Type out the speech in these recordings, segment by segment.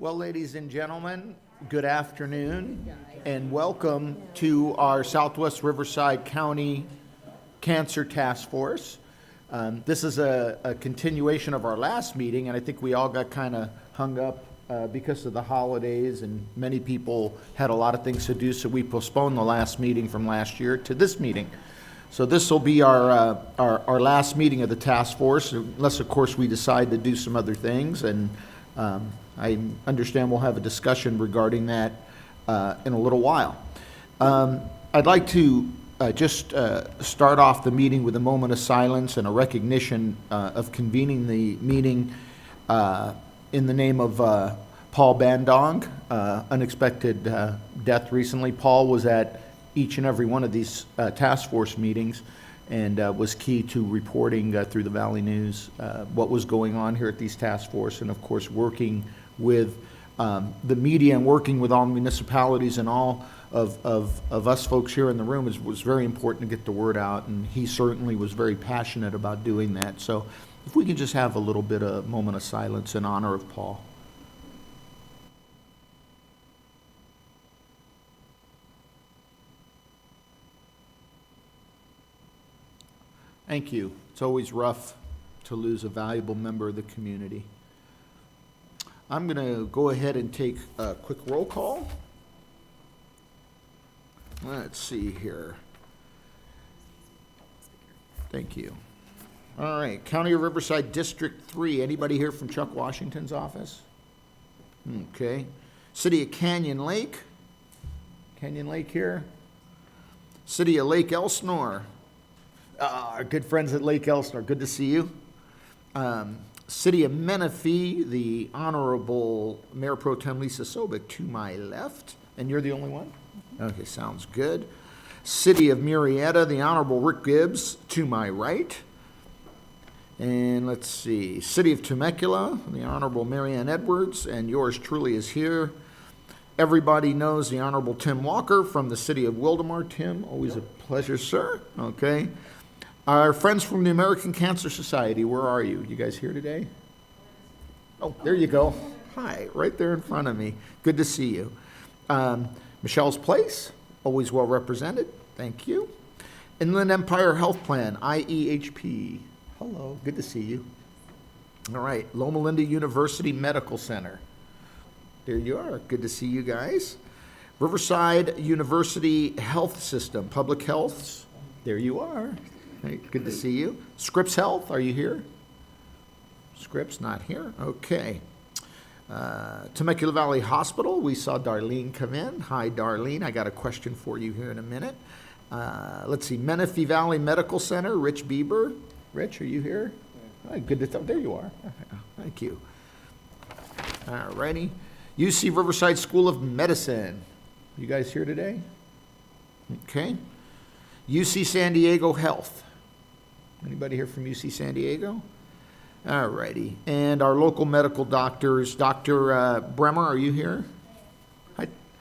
Well, ladies and gentlemen, good afternoon and welcome to our Southwest Riverside County Cancer Task Force. This is a continuation of our last meeting, and I think we all got kind of hung up because of the holidays, and many people had a lot of things to do, so we postponed the last meeting from last year to this meeting. So this will be our last meeting of the task force, unless, of course, we decide to do some other things, and I understand we'll have a discussion regarding that in a little while. I'd like to just start off the meeting with a moment of silence and a recognition of convening the meeting in the name of Paul Bandong, unexpected death recently. Paul was at each and every one of these task force meetings and was key to reporting through the Valley News what was going on here at these task force, and of course working with the media and working with all municipalities and all of us folks here in the room was very important to get the word out, and he certainly was very passionate about doing that. So if we can just have a little bit of moment of silence in honor of Paul. Thank you. It's always rough to lose a valuable member of the community. I'm going to go ahead and take a quick roll call. Let's see here. Thank you. All right, County of Riverside District 3. Anybody here from Chuck Washington's office? Okay. City of Canyon Lake. Canyon Lake here. City of Lake Elsinore. Our good friends at Lake Elsinore, good to see you. City of Menifee, the Honorable Mayor Pro Tem Lisa Sobek to my left, and you're the only one? Okay, sounds good. City of Murrieta, the Honorable Rick Gibbs to my right. And let's see, City of Temecula, the Honorable Marianne Edwards, and yours truly is here. Everybody knows the Honorable Tim Walker from the City of Wildemar. Tim, always a pleasure, sir. Okay. Our friends from the American Cancer Society, where are you? You guys here today? Oh, there you go. Hi, right there in front of me. Good to see you. Michelle's Place, always well represented. Thank you. Inland Empire Health Plan, IEHP. Hello, good to see you. All right, Loma Linda University Medical Center. There you are. Good to see you guys. Riverside University Health System, Public Health. There you are. Hey, good to see you. Scripps Health, are you here? Scripps, not here. Okay. Temecula Valley Hospital, we saw Darlene come in. Hi, Darlene. I got a question for you here in a minute. Let's see. Menifee Valley Medical Center, Rich Bieber. Rich, are you here? Hi, good to there you are. Thank you. All righty. UC Riverside School of Medicine. You guys here today? Okay. UC San Diego Health. Anybody here from UC San Diego? All righty. And our local medical doctors, Dr. Bremer, are you here?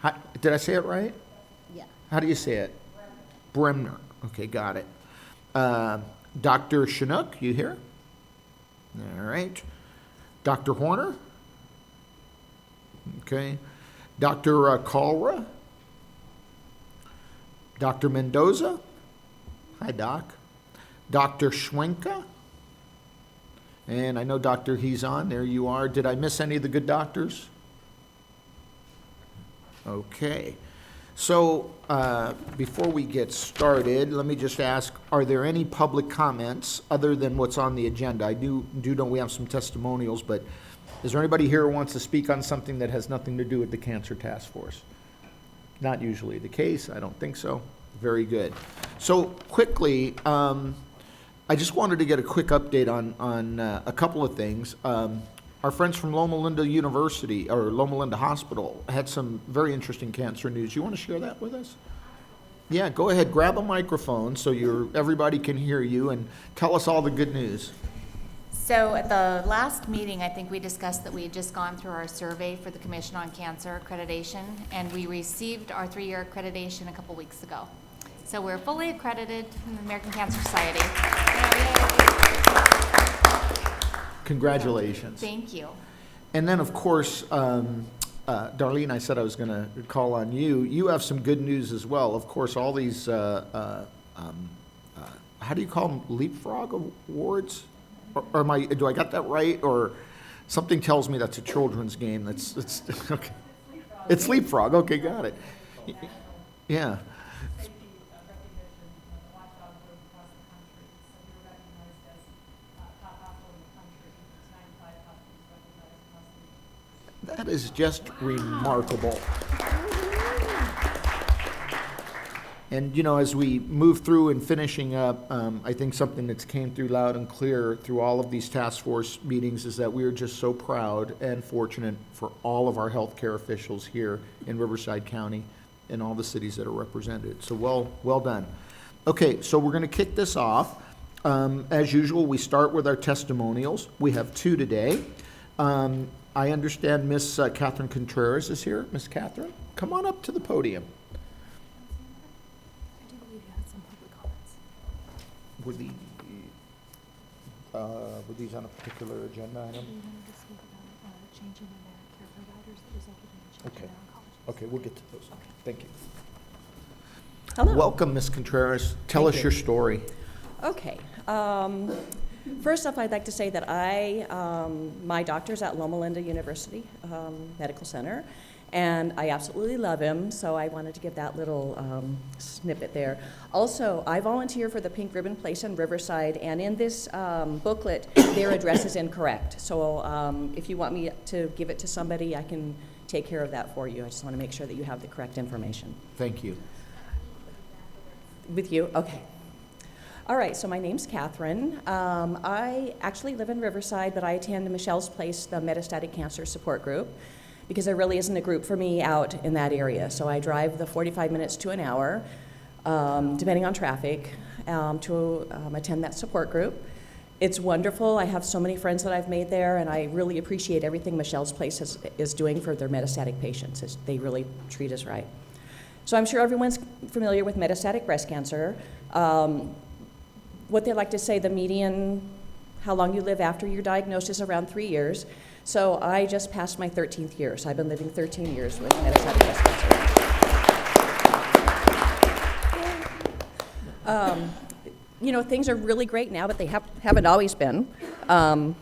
Hi, did I say it right? Yeah. How do you say it? Bremner. Okay, got it. Dr. Chinook, you here? All right. Dr. Horner? Okay. Dr. Kalra? Dr. Mendoza? Hi, Doc. Dr. Schwenka? And I know Dr. He's on. There you are. Did I miss any of the good doctors? Okay. So before we get started, let me just ask, are there any public comments other than what's on the agenda? I do know we have some testimonials, but is there anybody here who wants to speak on something that has nothing to do with the Cancer Task Force? Not usually the case. I don't think so. Very good. So quickly, I just wanted to get a quick update on a couple of things. Our friends from Loma Linda University, or Loma Linda Hospital, had some very interesting cancer news. You want to share that with us? Yeah, go ahead. Grab a microphone so everybody can hear you, and tell us all the good news. So at the last meeting, I think we discussed that we had just gone through our survey for the Commission on Cancer Accreditation, and we received our 3-year accreditation a couple weeks ago. So we're fully accredited in the American Cancer Society. Congratulations. Thank you. And then, of course, Darlene, I said I was going to call on you. You have some good news as well. Of course, all these, how do you call them, Leapfrog Awards? Or do I got that right? Or something tells me that's a children's game. That's okay. It's Leapfrog. Okay, got it. Yeah. That is just remarkable. And, you know, as we move through and finishing up, I think something that's came through loud and clear through all of these task force meetings is that we are just so proud and fortunate for all of our healthcare officials here in Riverside County and all the cities that are represented. So well done. Okay, so we're going to kick this off. As usual, we start with our testimonials. We have 2 today. I understand Miss Catherine Contreras is here. Miss Catherine, come on up to the podium. I do believe you had some public comments. Were these on a particular agenda item? We wanted to speak about changing the Medicare providers that resulted in a change Okay. in their oncology. Okay, we'll get to those. Okay. Thank you. Hello. Welcome, Ms. Contreras. Tell Thank us you. your story. Okay. First off, I'd like to say that my doctor's at Loma Linda University Medical Center, and I absolutely love him, so I wanted to give that little snippet there. Also, I volunteer for the Pink Ribbon Place in Riverside, and in this booklet, their address is incorrect. So if you want me to give it to somebody, I can take care of that for you. I just want to make sure that you have the correct information. Thank you. With you? Okay. All right, so my name's Catherine. I actually live in Riverside, but I attend Michelle's Place, the Metastatic Cancer Support Group, because there really isn't a group for me out in that area. So I drive the 45 minutes to an hour, depending on traffic, to attend that support group. It's wonderful. I have so many friends that I've made there, and I really appreciate everything Michelle's Place is doing for their metastatic patients. They really treat us right. So I'm sure everyone's familiar with metastatic breast cancer. What they like to say, the median, how long you live after you're diagnosed is around 3 years. So I just passed my 13th year, so I've been living 13 years with metastatic breast cancer. You know, things are really great now, but they haven't always been. I've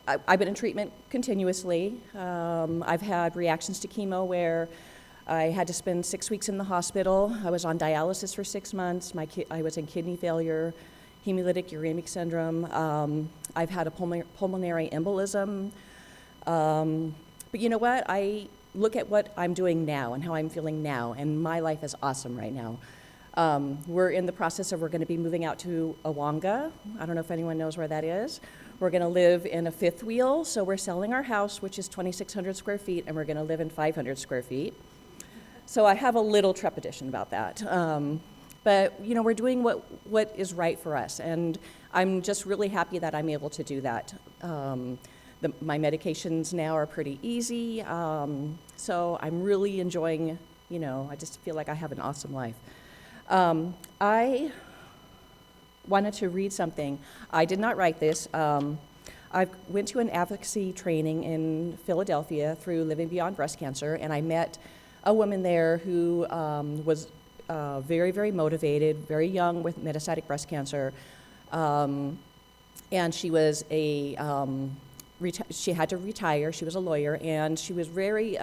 been in treatment continuously. I've had reactions to chemo where I had to spend 6 weeks in the hospital. I was on dialysis for 6 months. I was in kidney failure, hemolytic uremic syndrome. I've had a pulmonary embolism. But you know what? I look at what I'm doing now and how I'm feeling now, and my life is awesome right now. We're in the process of, we're going to be moving out to Awanga. I don't know if anyone knows where that is. We're going to live in a fifth wheel, so we're selling our house, which is 2,600 square feet, and we're going to live in 500 square feet. So I have a little trepidation about that. But, you know, we're doing what is right for us, and I'm just really happy that I'm able to do that. My medications now are pretty easy, so I'm really enjoying, you know, I just feel like I have an awesome life. I wanted to read something. I did not write this. I went to an advocacy training in Philadelphia through Living Beyond Breast Cancer, and I met a woman there who was very, very motivated, very young with metastatic breast cancer, and she was she had to retire. She was a lawyer, and she was very,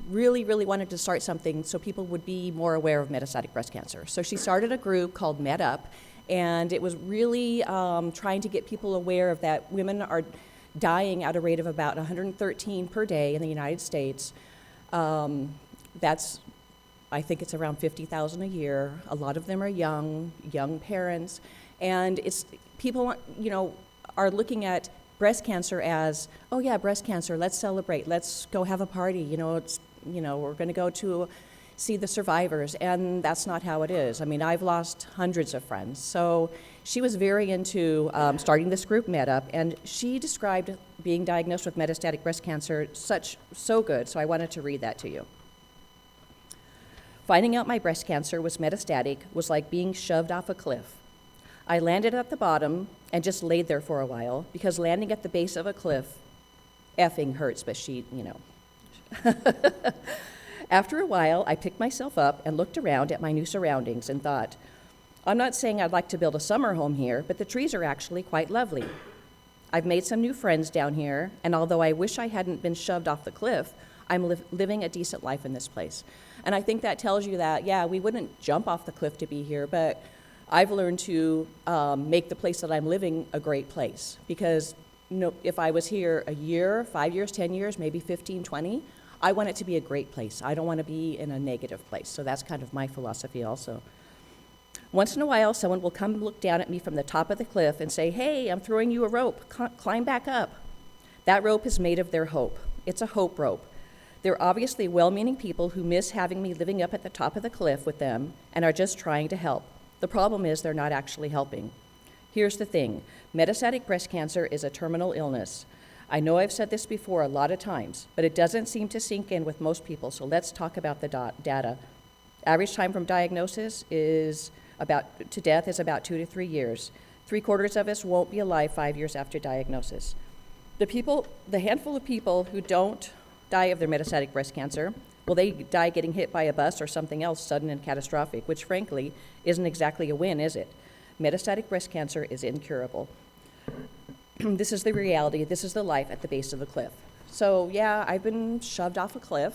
really wanted to start something so people would be more aware of metastatic breast cancer. So she started a group called Med Up, and it was really trying to get people aware of that women are dying at a rate of about 113 per day in the United States. That's, I think it's around 50,000 a year. A lot of them are young parents, and it's people, you know, are looking at breast cancer as, oh yeah, breast cancer, let's celebrate, let's go have a party, you know, it's, you know, we're going to go to see the survivors, and that's not how it is. I mean, I've lost hundreds of friends. So she was very into starting this group, Med Up, and she described being diagnosed with metastatic breast cancer so good, so I wanted to read that to you. Finding out my breast cancer was metastatic was like being shoved off a cliff. I landed at the bottom and just laid there for a while because landing at the base of a cliff effing hurts, but After a while, I picked myself up and looked around at my new surroundings and thought, I'm not saying I'd like to build a summer home here, but the trees are actually quite lovely. I've made some new friends down here, and although I wish I hadn't been shoved off the cliff, I'm living a decent life in this place. And I think that tells you that, yeah, we wouldn't jump off the cliff to be here, but I've learned to make the place that I'm living a great place. Because if I was here a year, 5 years, 10 years, maybe 15, 20, I want it to be a great place. I don't want to be in a negative place. So that's kind of my philosophy also. Once in a while, someone will come look down at me from the top of the cliff and say, hey, I'm throwing you a rope. Climb back up. That rope is made of their hope. It's a hope rope. They're obviously well-meaning people who miss having me living up at the top of the cliff with them and are just trying to help. The problem is they're not actually helping. Here's the thing. Metastatic breast cancer is a terminal illness. I know I've said this before a lot of times, but it doesn't seem to sink in with most people, so let's talk about the data. Average time from diagnosis to death is about 2 to 3 years. 3/4 of us won't be alive 5 years after diagnosis. The handful of people who don't die of their metastatic breast cancer, well, they die getting hit by a bus or something else sudden and catastrophic, which frankly isn't exactly a win, is it? Metastatic breast cancer is incurable. This is the reality, this is the life at the base of the cliff. So yeah, I've been shoved off a cliff,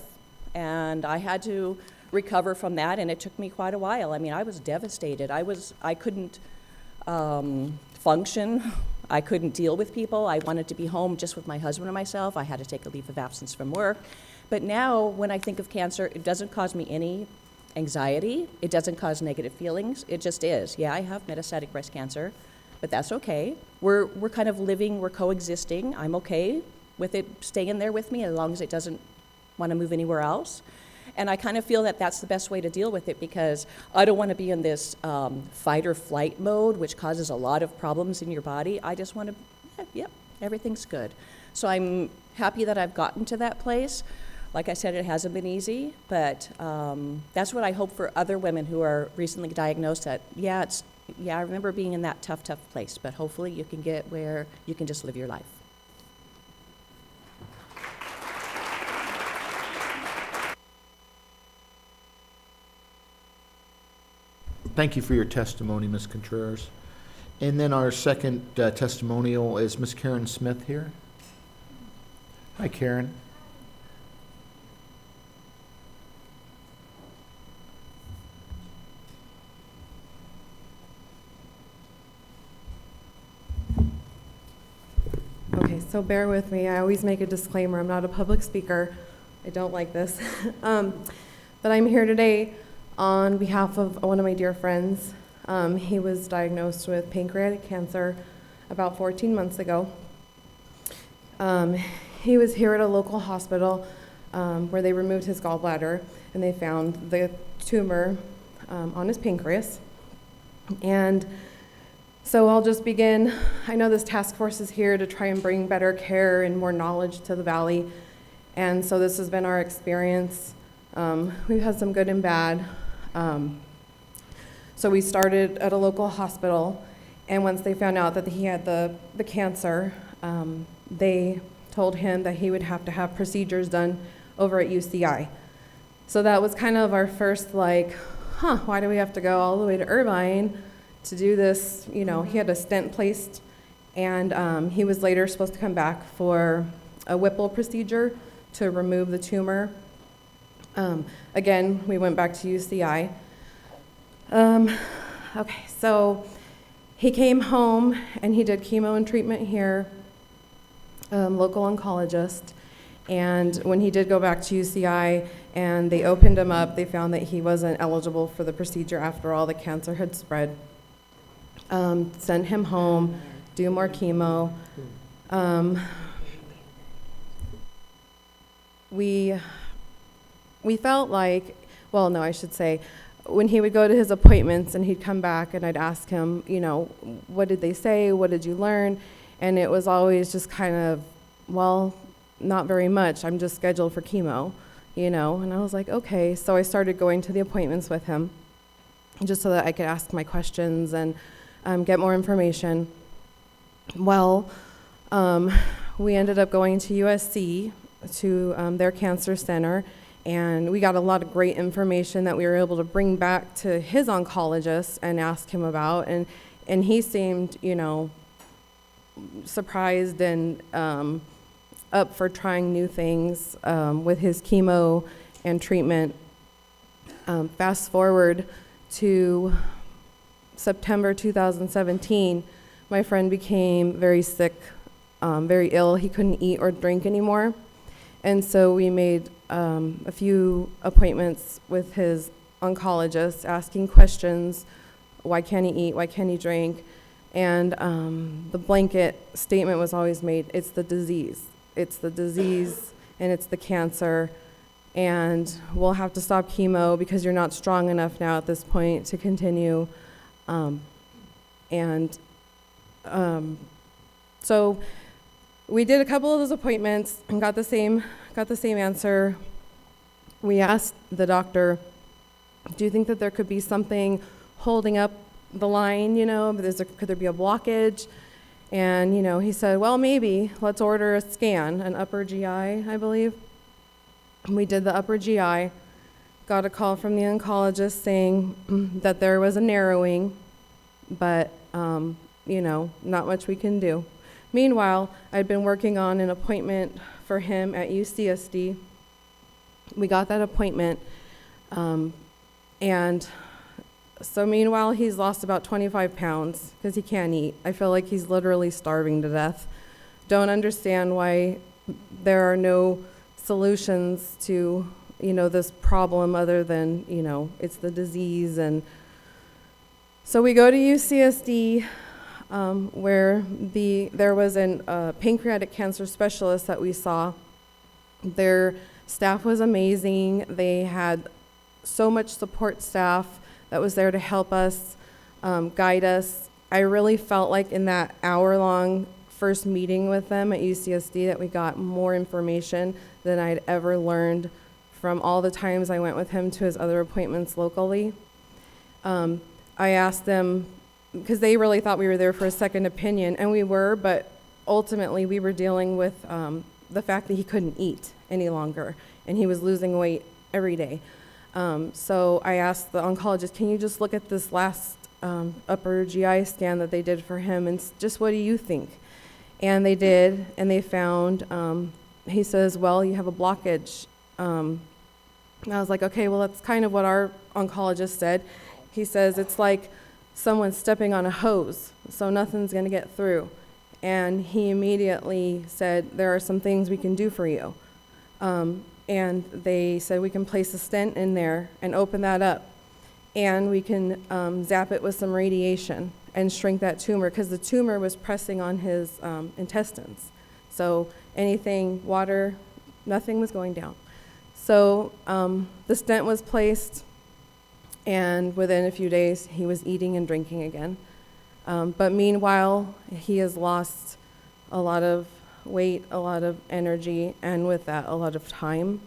and I had to recover from that, and it took me quite a while. I mean, I was devastated. I couldn't function. I couldn't deal with people. I wanted to be home just with my husband and myself. I had to take a leave of absence from work. But now, when I think of cancer, it doesn't cause me any anxiety. It doesn't cause negative feelings. It just is. Yeah, I have metastatic breast cancer, but that's okay. We're kind of living, we're coexisting. I'm okay with it staying there with me as long as it doesn't want to move anywhere else. And I kind of feel that that's the best way to deal with it, because I don't want to be in this fight or flight mode, which causes a lot of problems in your body. I just want to, yep, everything's good. So I'm happy that I've gotten to that place. Like I said, it hasn't been easy, but that's what I hope for other women who are recently diagnosed that, I remember being in that tough place, but hopefully you can get where you can just live your life. Thank you for your testimony, Ms. Contreras. And then our second testimonial is Ms. Karen Smith here. Hi, Karen. Okay, so bear with me. I always make a disclaimer. I'm not a public speaker. I don't like this. But I'm here today on behalf of one of my dear friends. He was diagnosed with pancreatic cancer about 14 months ago. He was here at a local hospital where they removed his gallbladder, and they found the tumor on his pancreas. And so I'll just begin. I know this task force is here to try and bring better care and more knowledge to the valley. And so this has been our experience. We've had some good and bad. So we started at a local hospital, and once they found out that he had the cancer, they told him that he would have to have procedures done over at UCI. So that was kind of our first why do we have to go all the way to Irvine to do this? You know, he had a stent placed, and he was later supposed to come back for a Whipple procedure to remove the tumor. Again, we went back to UCI. Okay, so he came home and he did chemo and treatment here, local oncologist. And when he did go back to UCI and they opened him up, they found that he wasn't eligible for the procedure after all the cancer had spread. Sent him home, do more chemo. We felt like, well, no, I should say, when he would go to his appointments and he'd come back and I'd ask him, you know, what did they say? What did you learn? And it was always just kind of, well, not very much. I'm just scheduled for chemo, you know? And I was like, okay. So I started going to the appointments with him just so that I could ask my questions. And get more information. Well, we ended up going to USC, to their cancer center, and we got a lot of great information that we were able to bring back to his oncologist and ask him about, and he seemed, you know, surprised and up for trying new things with his chemo and treatment. Fast forward to September 2017, my friend became very sick, very ill. He couldn't eat or drink anymore. And so we made a few appointments with his oncologist, asking questions. Why can't he eat? Why can't he drink? And the blanket statement was always made, it's the disease. It's the disease and it's the cancer. And we'll have to stop chemo because you're not strong enough now at this point to continue. So we did a couple of those appointments and got the same answer. We asked the doctor, do you think that there could be something holding up the line, you know, could there be a blockage? And, you know, he said, well, maybe, let's order a scan, an upper GI, I believe. We did the upper GI, got a call from the oncologist saying that there was a narrowing, but, you know, not much we can do. Meanwhile, I'd been working on an appointment for him at UCSD. We got that appointment, and so meanwhile, he's lost about 25 pounds because he can't eat. I feel like he's literally starving to death. Don't understand why there are no solutions to, you know, this problem other than, you know, it's the disease. And so we go to UCSD, where there was a pancreatic cancer specialist that we saw. Their staff was amazing. They had so much support staff that was there to help us, guide us. I really felt like in that hour-long first meeting with them at UCSD that we got more information than I'd ever learned from all the times I went with him to his other appointments locally. I asked them, because they really thought we were there for a second opinion, and we were, but ultimately we were dealing with the fact that he couldn't eat any longer, and he was losing weight every day. So I asked the oncologist, can you just look at this last upper GI scan that they did for him, and just what do you think? And they did, and they found, he says, well, you have a blockage. And I was like, okay, well, that's kind of what our oncologist said. He says, it's like someone stepping on a hose, so nothing's going to get through. And he immediately said, there are some things we can do for you. And they said we can place a stent in there and open that up. And we can zap it with some radiation and shrink that tumor, because the tumor was pressing on his intestines. So anything, water, nothing was going down. So the stent was placed, and within a few days, he was eating and drinking again. But meanwhile, he has lost a lot of weight, a lot of energy, and with that, a lot of time.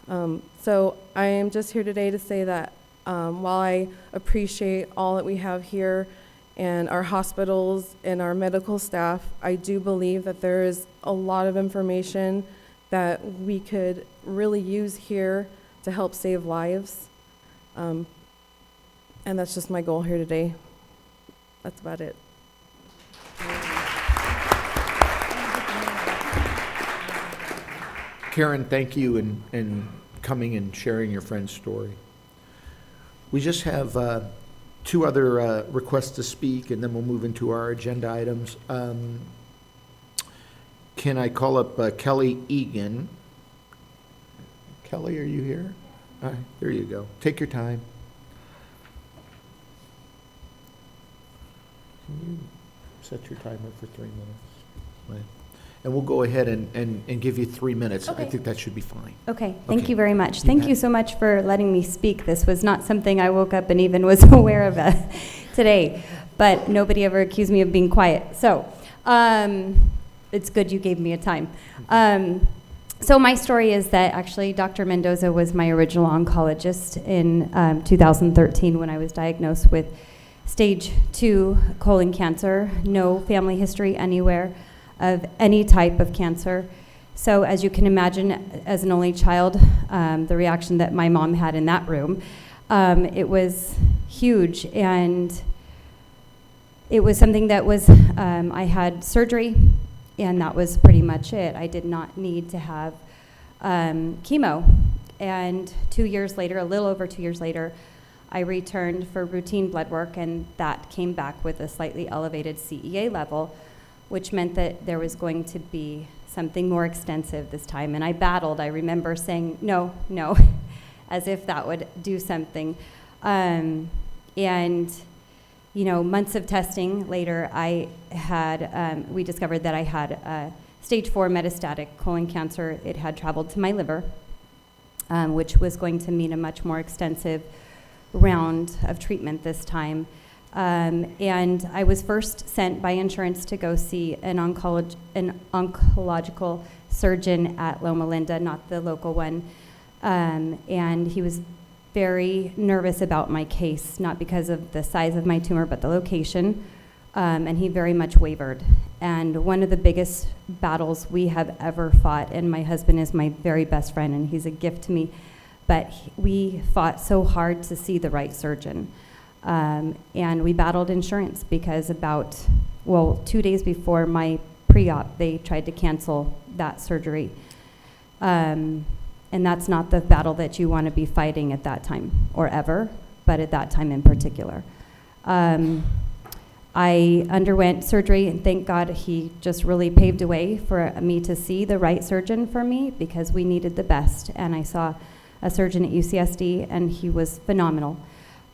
So I am just here today to say that while I appreciate all that we have here and our hospitals and our medical staff, I do believe that there is a lot of information that we could really use here to help save lives. And that's just my goal here today. That's about it. Karen, thank you in coming and sharing your friend's story. We just have two other requests to speak, and then we'll move into our agenda items. Can I call up Kelly Egan? Kelly, are you here? All right, there you go. Take your time. Can you set your timer for 3 minutes? Right. And we'll go ahead and give you 3 minutes. Okay. I think that should be fine. Okay, thank Okay. you very much. You Thank bet. you so much for letting me speak. This was not something I woke up and even was aware of today, but nobody ever accused me of being quiet. So it's good you gave me a time. So my story is that actually Dr. Mendoza was my original oncologist in 2013 when I was diagnosed with stage 2 colon cancer, no family history anywhere of any type of cancer. So as you can imagine, as an only child, the reaction that my mom had in that room, it was huge. And it was something that was, I had surgery, and that was pretty much it. I did not need to have chemo. And 2 years later, a little over 2 years later, I returned for routine blood work, and that came back with a slightly elevated CEA level, which meant that there was going to be something more extensive this time. And I battled. I remember saying, no, no, as if that would do something. And, you know, months of testing later, I had, we discovered that I had stage 4 metastatic colon cancer. It had traveled to my liver, which was going to mean a much more extensive round of treatment this time. And I was first sent by insurance to go see an oncological surgeon at Loma Linda, not the local one. And he was very nervous about my case, not because of the size of my tumor, but the location. And he very much wavered. And one of the biggest battles we have ever fought, and my husband is my very best friend, and he's a gift to me, but we fought so hard to see the right surgeon. And we battled insurance because about, 2 days before my pre-op, they tried to cancel that surgery. And that's not the battle that you want to be fighting at that time, or ever, but at that time in particular. I underwent surgery, and thank God he just really paved a way for me to see the right surgeon for me, because we needed the best. And I saw a surgeon at UCSD, and he was phenomenal.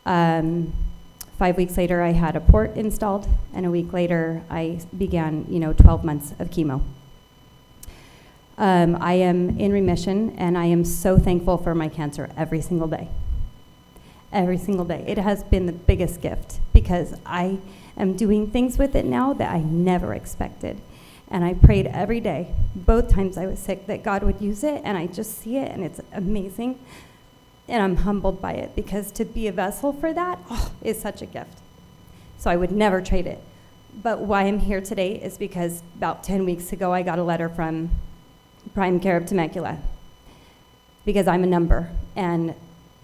5 weeks later, I had a port installed, and a week later, I began, 12 months of chemo. I am in remission, and I am so thankful for my cancer every single day. Every single day. It has been the biggest gift, because I am doing things with it now that I never expected. And I prayed every day, both times I was sick, that God would use it, and I just see it, and it's amazing. And I'm humbled by it, because to be a vessel for that is such a gift. So I would never trade it. But why I'm here today is because about 10 weeks ago, I got a letter from Prime Care of Temecula, because I'm a number. And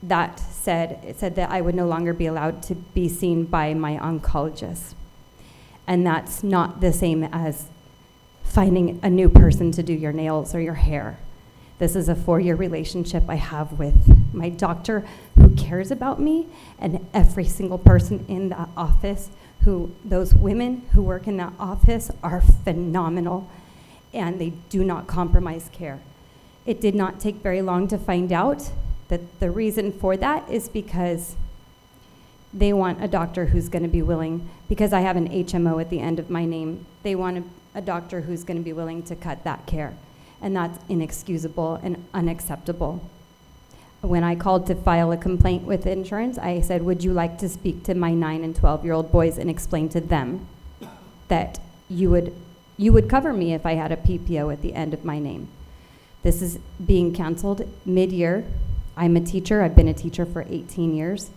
it said that I would no longer be allowed to be seen by my oncologist. And that's not the same as finding a new person to do your nails or your hair. This is a 4-year relationship I have with my doctor, who cares about me, and every single person in that office. Those women who work in that office are phenomenal, and they do not compromise care. It did not take very long to find out that the reason for that is because they want a doctor who's going to be willing, because I have an HMO at the end of my name, they want a doctor who's going to be willing to cut that care. And that's inexcusable and unacceptable. When I called to file a complaint with insurance, I said, would you like to speak to my 9 and 12-year-old boys and explain to them that you would cover me if I had a PPO at the end of my name? This is being canceled mid-year. I'm a teacher. I've been a teacher for 18 years,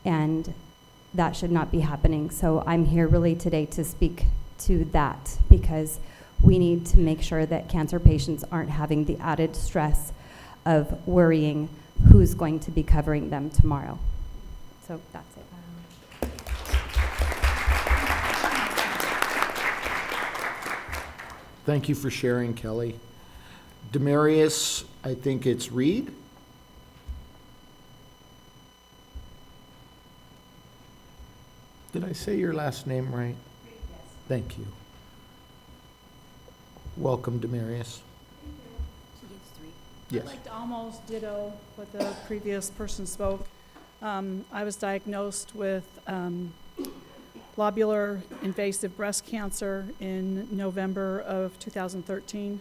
and that should not be happening. So I'm here really today to speak to that, because we need to make sure that cancer patients aren't having the added stress of worrying who's going to be covering them tomorrow. So that's it. Thank you for sharing, Kelly. Demarius, I think it's Reed. Did I say your last name right? Yes. Thank you. Welcome, Demarius. Yes. I'd like to almost ditto what the previous person spoke. I was diagnosed with lobular invasive breast cancer in November of 2013.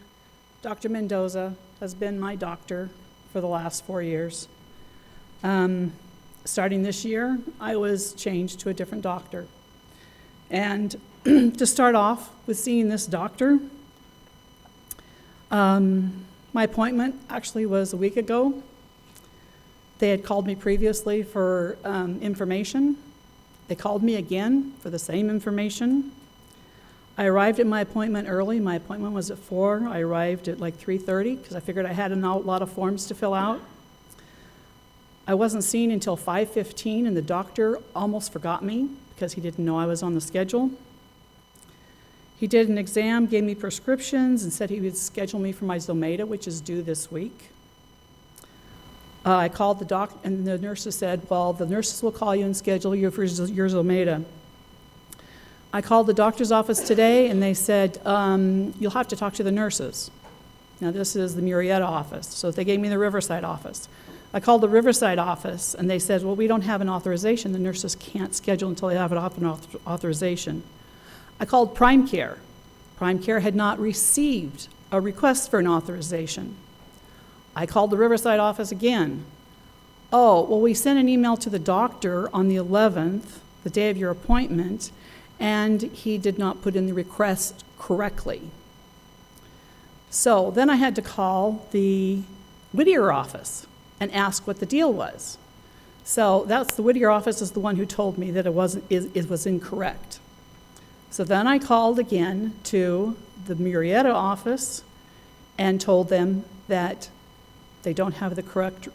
Dr. Mendoza has been my doctor for the last 4 years. Starting this year, I was changed to a different doctor. And to start off with seeing this doctor, my appointment actually was a week ago. They had called me previously for information, They called me again for the same information. I arrived at my appointment early. My appointment was at 4. I arrived at like 3:30 because I figured I had a lot of forms to fill out. I wasn't seen until 5:15, and the doctor almost forgot me because he didn't know I was on the schedule. He did an exam, gave me prescriptions, and said he would schedule me for my Zometa, which is due this week. I called the doc, and the nurses said, well, the nurses will call you and schedule you for your Zometa. I called the doctor's office today, and they said, you'll have to talk to the nurses. Now, this is the Murrieta office, so they gave me the Riverside office. I called the Riverside office, and they said, well, we don't have an authorization. The nurses can't schedule until they have an authorization. I called Prime Care. Prime Care had not received a request for an authorization. I called the Riverside office again. Oh, well, we sent an email to the doctor on the 11th, the day of your appointment, and he did not put in the request correctly. So then I had to call the Whittier office and ask what the deal was. So that's the Whittier office is the one who told me that it was incorrect. So then I called again to the Murrieta office and told them that they don't have the correct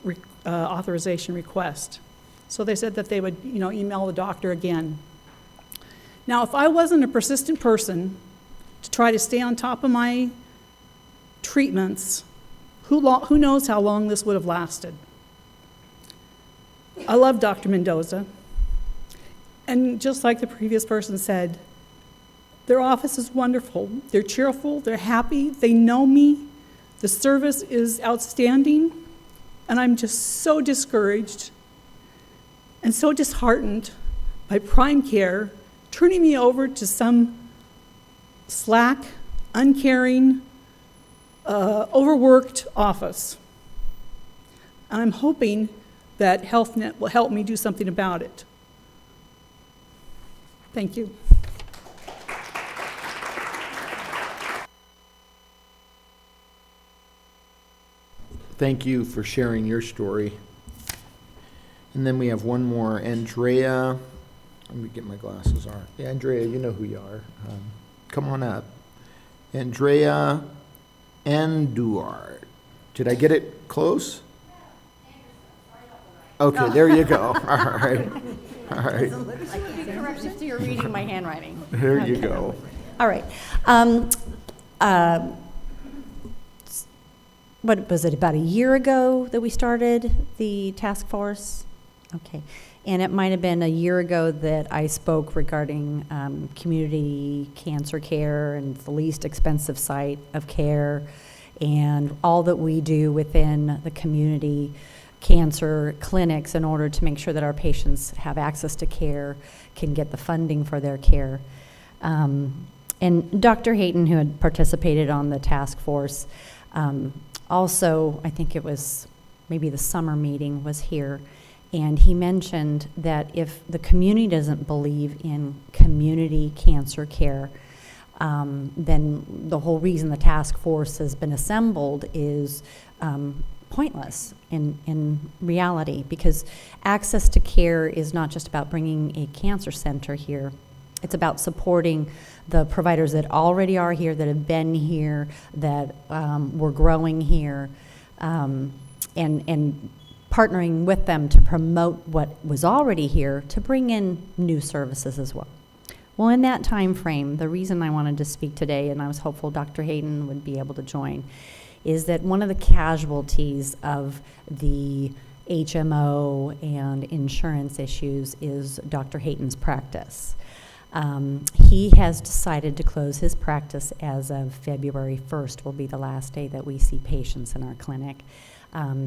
authorization request. So they said that they would, email the doctor again. Now, if I wasn't a persistent person to try to stay on top of my treatments, who knows how long this would have lasted? I love Dr. Mendoza. And just like the previous person said, their office is wonderful. They're cheerful, they're happy, they know me. The service is outstanding, and I'm just so discouraged and so disheartened by Prime Care turning me over to some slack, uncaring, overworked office. And I'm hoping that HealthNet will help me do something about it. Thank you. Thank you for sharing your story. And then we have one more, Andrea. Let me get my glasses on. Yeah, Andrea, you know who you are. Come on up. Andrea Anduar. Did I get it close? Okay, there you go. All right. All right. So you're reading my handwriting. There you go. All right. What was it, about a year ago that we started the task force? Okay. And it might have been a year ago that I spoke regarding community cancer care and the least expensive site of care and all that we do within the community cancer clinics in order to make sure that our patients have access to care, can get the funding for their care. And Dr. Hayton, who had participated on the task force, also, I think it was maybe the summer meeting, was here, and he mentioned that if the community doesn't believe in community cancer care, then the whole reason the task force has been assembled is pointless in reality, because access to care is not just about bringing a cancer center here. It's about supporting the providers that already are here, that have been here, that were growing here, and partnering with them to promote what was already here to bring in new services as well. Well, in that time frame, the reason I wanted to speak today, and I was hopeful Dr. Hayden would be able to join, is that one of the casualties of the HMO and insurance issues is Dr. Hayton's practice. He has decided to close his practice as of February 1st will be the last day that we see patients in our clinic.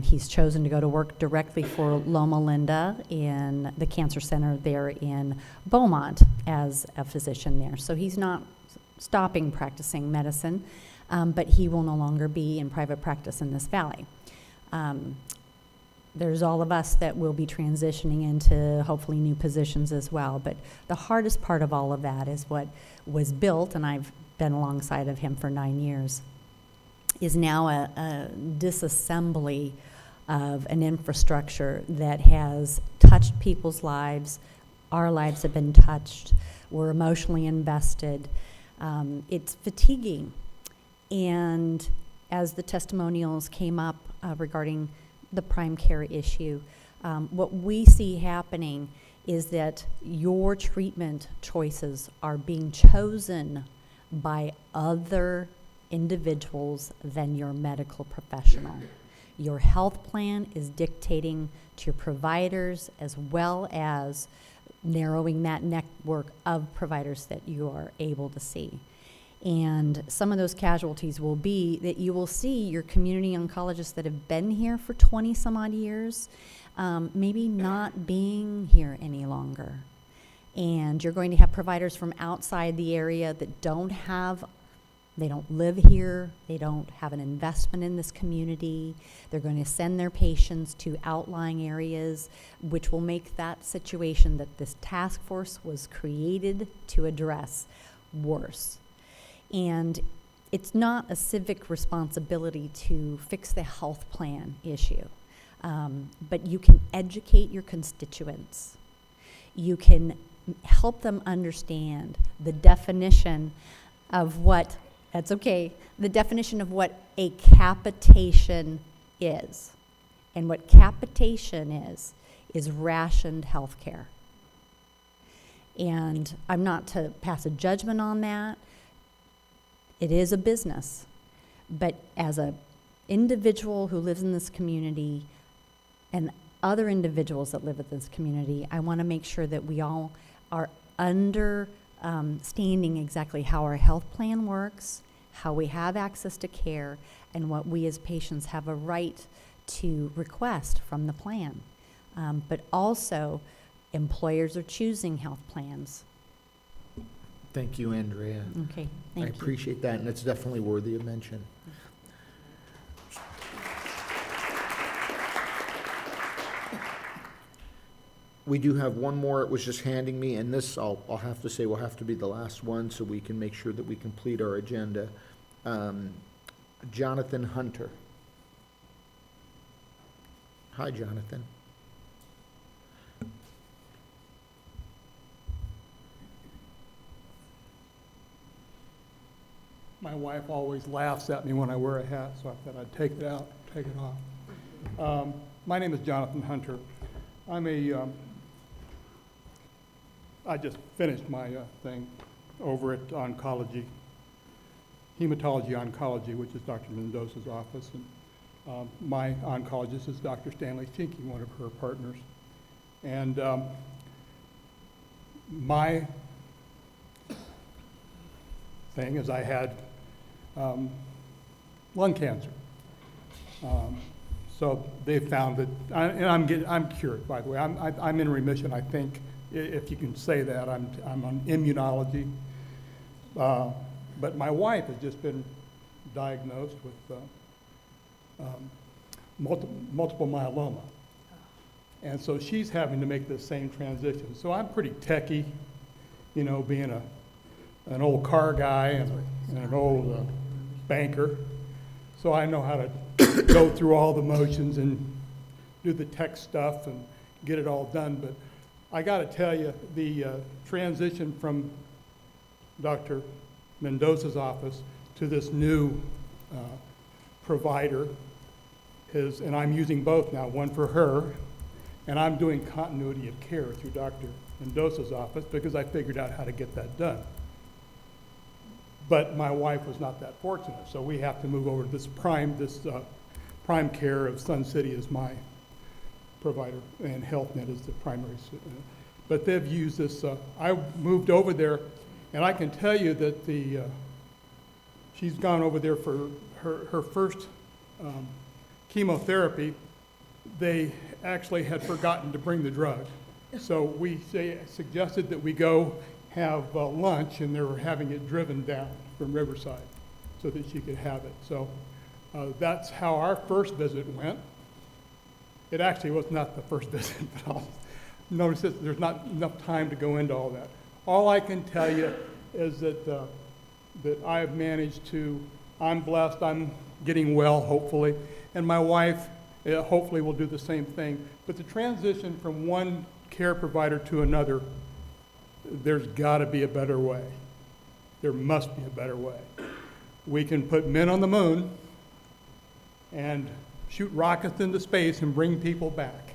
He's chosen to go to work directly for Loma Linda in the cancer center there in Beaumont as a physician there. So he's not stopping practicing medicine, but he will no longer be in private practice in this valley. There's all of us that will be transitioning into hopefully new positions as well. But the hardest part of all of that is what was built, and I've been alongside of him for 9 years, is now a disassembly of an infrastructure that has touched people's lives, Our lives have been touched. We're emotionally invested. It's fatiguing. And as the testimonials came up regarding the prime care issue, what we see happening is that your treatment choices are being chosen by other individuals than your medical professional. Your health plan is dictating to your providers as well as narrowing that network of providers that you are able to see. And some of those casualties will be that you will see your community oncologists that have been here for 20 some odd years, maybe not being here any longer. And you're going to have providers from outside the area that they don't live here, they don't have an investment in this community. They're going to send their patients to outlying areas, which will make that situation that this task force was created to address worse. And it's not a civic responsibility to fix the health plan issue, but you can educate your constituents. You can help them understand the definition of what, that's okay, the definition of what a capitation is. And what capitation is rationed health care. And I'm not to pass a judgment on that. It is a business. But as an individual who lives in this community and other individuals that live in this community, I want to make sure that we all are understanding exactly how our health plan works, how we have access to care, and what we as patients have a right to request from the plan. But also, employers are choosing health plans. Thank you, Andrea. Okay, I thank you. appreciate that, and it's definitely worthy of mention. We do have one more, it was just handing me, and this, I'll have to say, will have to be the last one so we can make sure that we complete our agenda. Jonathan Hunter. Hi, Jonathan. My wife always laughs at me when I wear a hat, so I thought I'd take it out, take it off. My name is Jonathan Hunter. I just finished my thing over at oncology, hematology oncology, which is Dr. Mendoza's office. And my oncologist is Dr. Stanley Finke, one of her partners. And my thing is I had lung cancer. So they found that, and I'm cured, by the way. I'm in remission, I think, if you can say that. I'm on immunology. But my wife has just been diagnosed with multiple myeloma. And so she's having to make the same transition. So I'm pretty techie, you know, being an old car guy and an old banker. So I know how to go through all the motions and do the tech stuff and get it all done. But I got to tell you, the transition from Dr. Mendoza's office to this new provider is, and I'm using both now, one for her, and I'm doing continuity of care through Dr. Mendoza's office because I figured out how to get that done. But my wife was not that fortunate, so we have to move over to this prime care of Sun City as my provider, and HealthNet is the primary. But they've used this. I moved over there, and I can tell you that she's gone over there for her first chemotherapy. They actually had forgotten to bring the drug. So we suggested that we go have lunch, and they were having it driven down from Riverside so that she could have it. So that's how our first visit went. It actually was not the first visit, but I'll notice that there's not enough time to go into all that. All I can tell you is that I've managed to, I'm blessed, I'm getting well, hopefully, and my wife hopefully will do the same thing. But the transition from one care provider to another there's got to be a better way. There must be a better way. We can put men on the moon and shoot rockets into space and bring people back.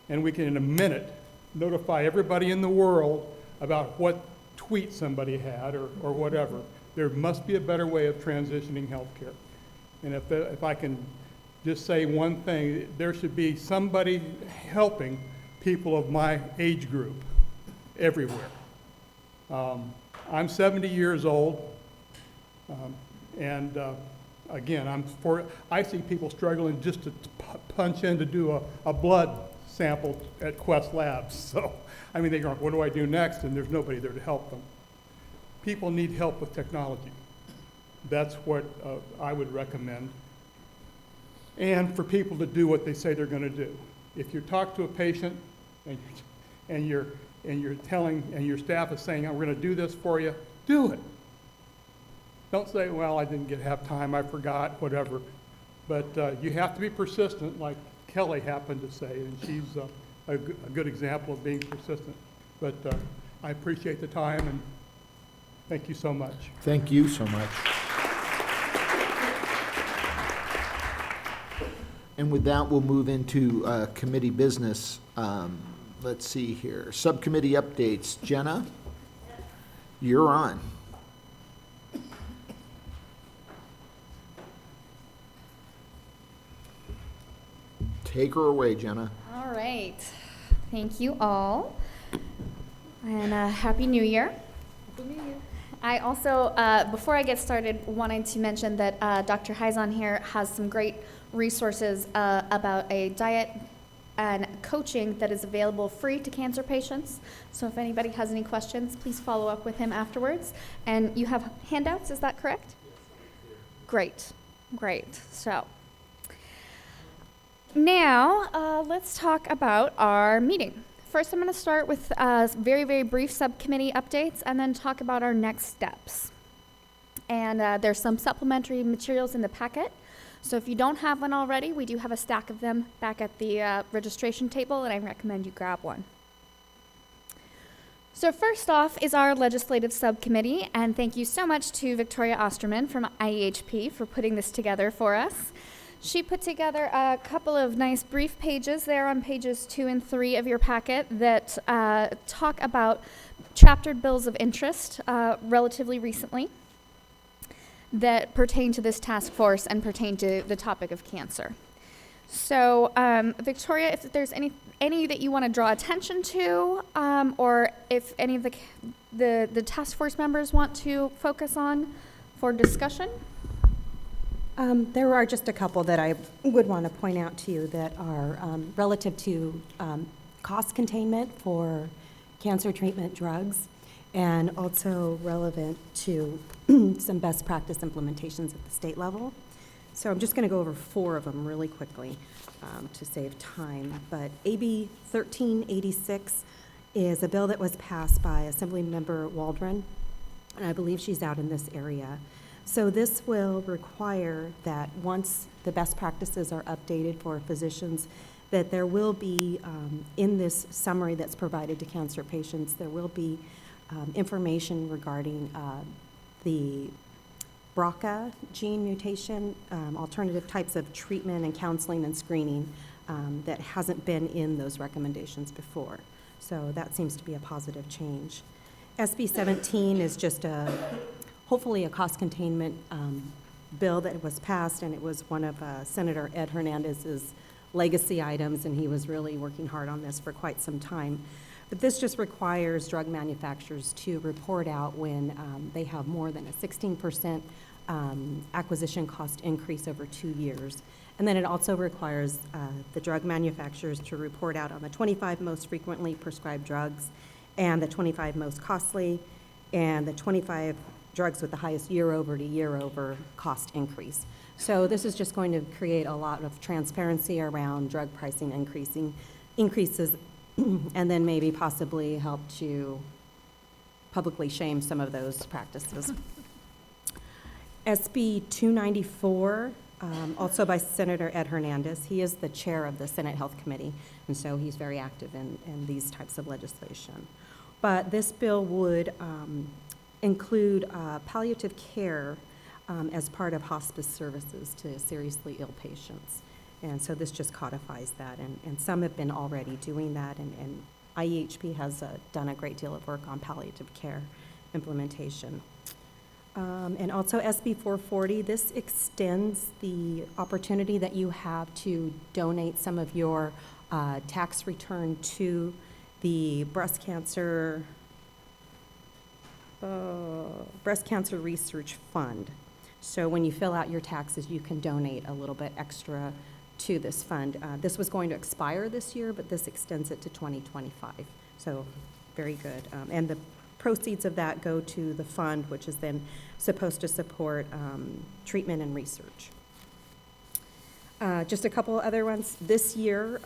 And we can, in a minute, notify everybody in the world about what tweet somebody had or whatever. There must be a better way of transitioning healthcare. And if I can just say one thing, there should be somebody helping people of my age group everywhere. I'm 70 years old, and again, I see people struggling just to punch in to do a blood sample at Quest Labs. So, I mean, they're going, what do I do next? And there's nobody there to help them. People need help with technology. That's what I would recommend. And for people to do what they say they're going to do. If you talk to a patient and your staff is saying, I'm going to do this for you, do it. Don't say, well, I didn't have time, I forgot, whatever. But you have to be persistent, like Kelly happened to say, and she's a good example of being persistent. But I appreciate the time, and thank you so much. Thank you so much. And with that, we'll move into committee business. Let's see here. Subcommittee updates. Jenna, you're on. Take her away, Jenna. All right. Thank you all. And Happy New Year. Happy New Year. I also, before I get started, wanted to mention that Dr. Heizon here has some great resources about a diet and coaching that is available free to cancer patients. So if anybody has any questions, please follow up with him afterwards. And you have handouts, is that correct? Great, great. So now let's talk about our meeting. First, I'm going to start with very, very brief subcommittee updates and then talk about our next steps. And there's some supplementary materials in the packet. So if you don't have one already, we do have a stack of them back at the registration table, and I recommend you grab one. So first off is our legislative subcommittee, and thank you so much to Victoria Osterman from IEHP for putting this together for us. She put together a couple of nice brief pages there on pages 2 and 3 of your packet that talk about chaptered bills of interest relatively recently that pertain to this task force and pertain to the topic of cancer. So, Victoria, if there's any that you want to draw attention to, or if any of the task force members want to focus on for discussion. There are just a couple that I would want to point out to you that are relative to cost containment for cancer treatment drugs, and also relevant to some best practice implementations at the state level. So I'm just going to go over 4 of them really quickly to save time. But AB 1386 is a bill that was passed by Assemblymember Waldron, and I believe she's out in this area. So this will require that once the best practices are updated for physicians, that there will be, in this summary that's provided to cancer patients, there will be information regarding the BRCA gene mutation, alternative types of treatment and counseling and screening that hasn't been in those recommendations before. So that seems to be a positive change. SB 17 is just hopefully a cost containment bill that was passed, and it was one of Senator Ed Hernandez's legacy items, and he was really working hard on this for quite some time. But this just requires drug manufacturers to report out when they have more than a 16% acquisition cost increase over 2 years. And then it also requires the drug manufacturers to report out on the 25 most frequently prescribed drugs, and the 25 most costly, and the 25 drugs with the highest year-over-to-year-over cost increase. So this is just going to create a lot of transparency around drug pricing increases, and then maybe possibly help to publicly shame some of those practices. SB 294, also by Senator Ed Hernandez. He is the chair of the Senate Health Committee, and so he's very active in these types of legislation. But this bill would include palliative care as part of hospice services to seriously ill patients. And so this just codifies that, and some have been already doing that, and IEHP has done a great deal of work on palliative care implementation. And also SB 440, this extends the opportunity that you have to donate some of your tax return to the breast cancer research fund. So when you fill out your taxes, you can donate a little bit extra to this fund. This was going to expire this year, but this extends it to 2025. So very good. And the proceeds of that go to the fund, which is then supposed to support treatment and research. Just a couple other ones. This year,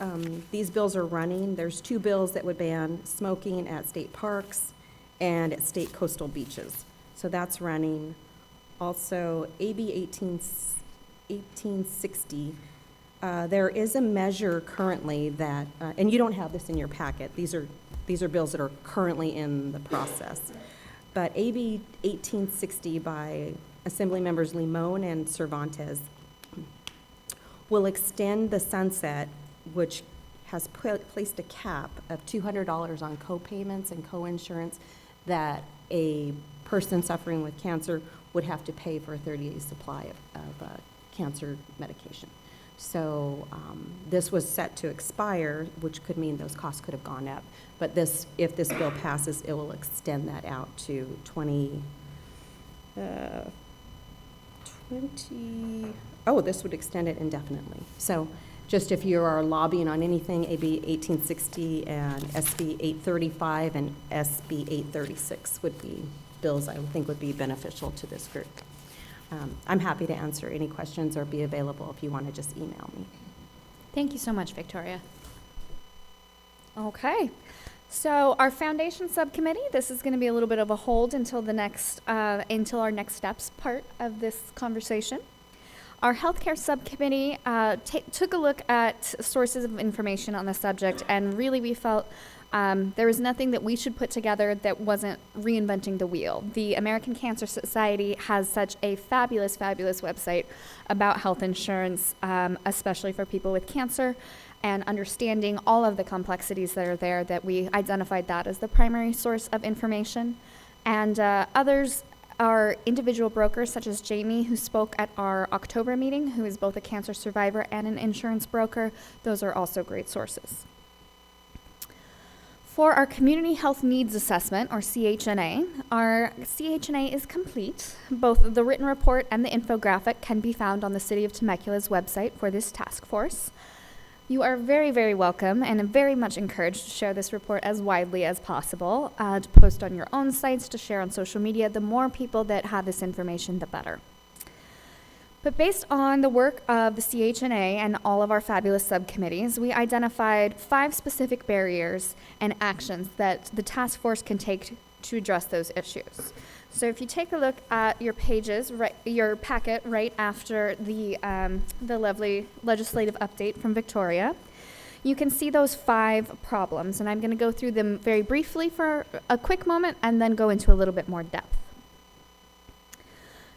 these bills are running. There's 2 bills that would ban smoking at state parks and at state coastal beaches. So that's running. Also, AB 1860, there is a measure currently that, and you don't have this in your packet. These are bills that are currently in the process. But AB 1860 by Assembly Members Limon and Cervantes will extend the sunset, which has placed a cap of $200 on co-payments and co-insurance that a person suffering with cancer would have to pay for a 30-day supply of cancer medication. So this was set to expire, which could mean those costs could have gone up. But this, if this bill passes, it will extend that out to this would extend it indefinitely. So just if you are lobbying on anything, AB 1860 and SB 835 and SB 836 would be bills I would think would be beneficial to this group. I'm happy to answer any questions or be available if you want to just email me. Thank you so much, Victoria. Okay, so our foundation subcommittee, this is going to be a little bit of a hold until the next, until our next steps part of this conversation. Our healthcare subcommittee took a look at sources of information on the subject, and really we felt there was nothing that we should put together that wasn't reinventing the wheel. The American Cancer Society has such a fabulous, fabulous website about health insurance, especially for people with cancer, and understanding all of the complexities that are there, that we identified that as the primary source of information. And others are individual brokers such as Jamie, who spoke at our October meeting, who is both a cancer survivor and an insurance broker. Those are also great sources. For our Community Health Needs Assessment, or CHNA, our CHNA is complete. Both the written report and the infographic can be found on the City of Temecula's website for this task force. You are very, very welcome and very much encouraged to share this report as widely as possible, to post on your own sites, to share on social media. The more people that have this information, the better. But based on the work of the CHNA and all of our fabulous subcommittees, we identified 5 specific barriers and actions that the task force can take to address those issues. So if you take a look at your pages, your packet right after the lovely legislative update from Victoria, you can see those 5 problems, and I'm going to go through them very briefly for a quick moment and then go into a little bit more depth.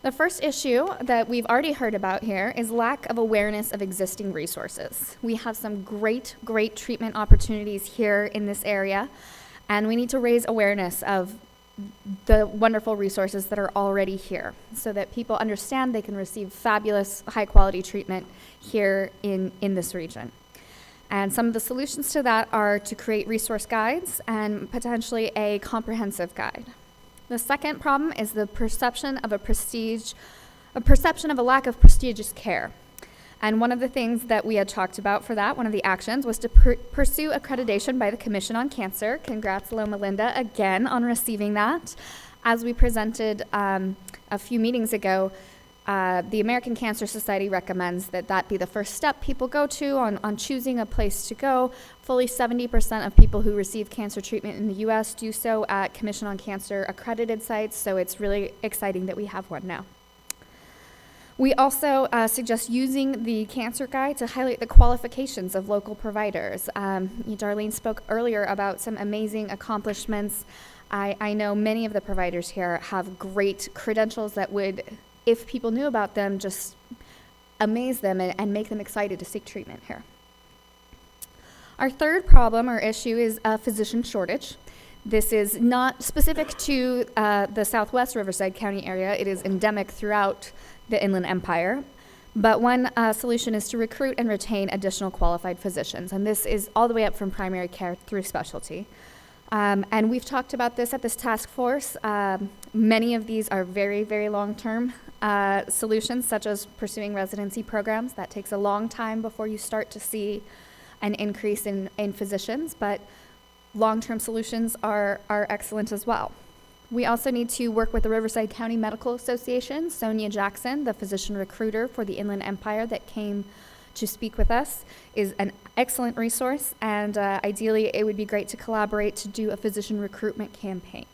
The first issue that we've already heard about here is lack of awareness of existing resources. We have some great, great treatment opportunities here in this area, and we need to raise awareness of the wonderful resources that are already here so that people understand they can receive fabulous, high-quality treatment here in this region. And some of the solutions to that are to create resource guides and potentially a comprehensive guide. The second problem is the perception of a lack of prestigious care. And one of the things that we had talked about for that, one of the actions, was to pursue accreditation by the Commission on Cancer. Congrats, Loma Linda, again on receiving that. As we presented a few meetings ago, the American Cancer Society recommends that that be the first step people go to on choosing a place to go. Fully 70% of people who receive cancer treatment in the U.S. do so at Commission on Cancer accredited sites, so it's really exciting that we have one now. We also suggest using the cancer guide to highlight the qualifications of local providers. Darlene spoke earlier about some amazing accomplishments. I know many of the providers here have great credentials that would, if people knew about them, just amaze them and make them excited to seek treatment here. Our third problem or issue is a physician shortage. This is not specific to the Southwest Riverside County area. It is endemic throughout the Inland Empire. But one solution is to recruit and retain additional qualified physicians. And this is all the way up from primary care through specialty. And we've talked about this at this task force. Many of these are very, very long-term solutions, such as pursuing residency programs. That takes a long time before you start to see an increase in physicians, but long-term solutions are excellent as well. We also need to work with the Riverside County Medical Association. Sonia Jackson, the physician recruiter for the Inland Empire that came to speak with us, is an excellent resource, and ideally it would be great to collaborate to do a physician recruitment campaign.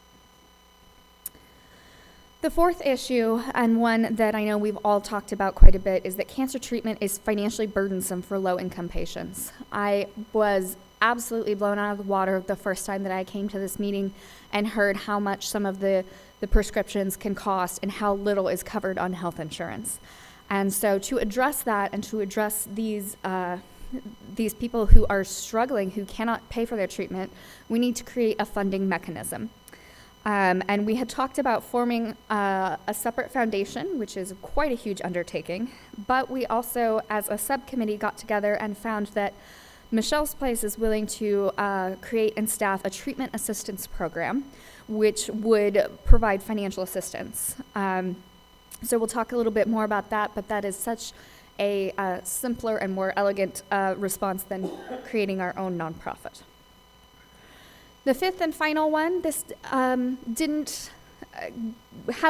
The fourth issue, and one that I know we've all talked about quite a bit, is that cancer treatment is financially burdensome for low-income patients. I was absolutely blown out of the water the first time that I came to this meeting and heard how much some of the prescriptions can cost and how little is covered on health insurance. And so to address that and to address these people who are struggling, who cannot pay for their treatment, we need to create a funding mechanism. And we had talked about forming a separate foundation, which is quite a huge undertaking, but we also, as a subcommittee, got together and found that Michelle's Place is willing to create and staff a treatment assistance program, which would provide financial assistance. So we'll talk a little bit more about that, but that is such a simpler and more elegant response than creating our own nonprofit. The fifth and final one, this has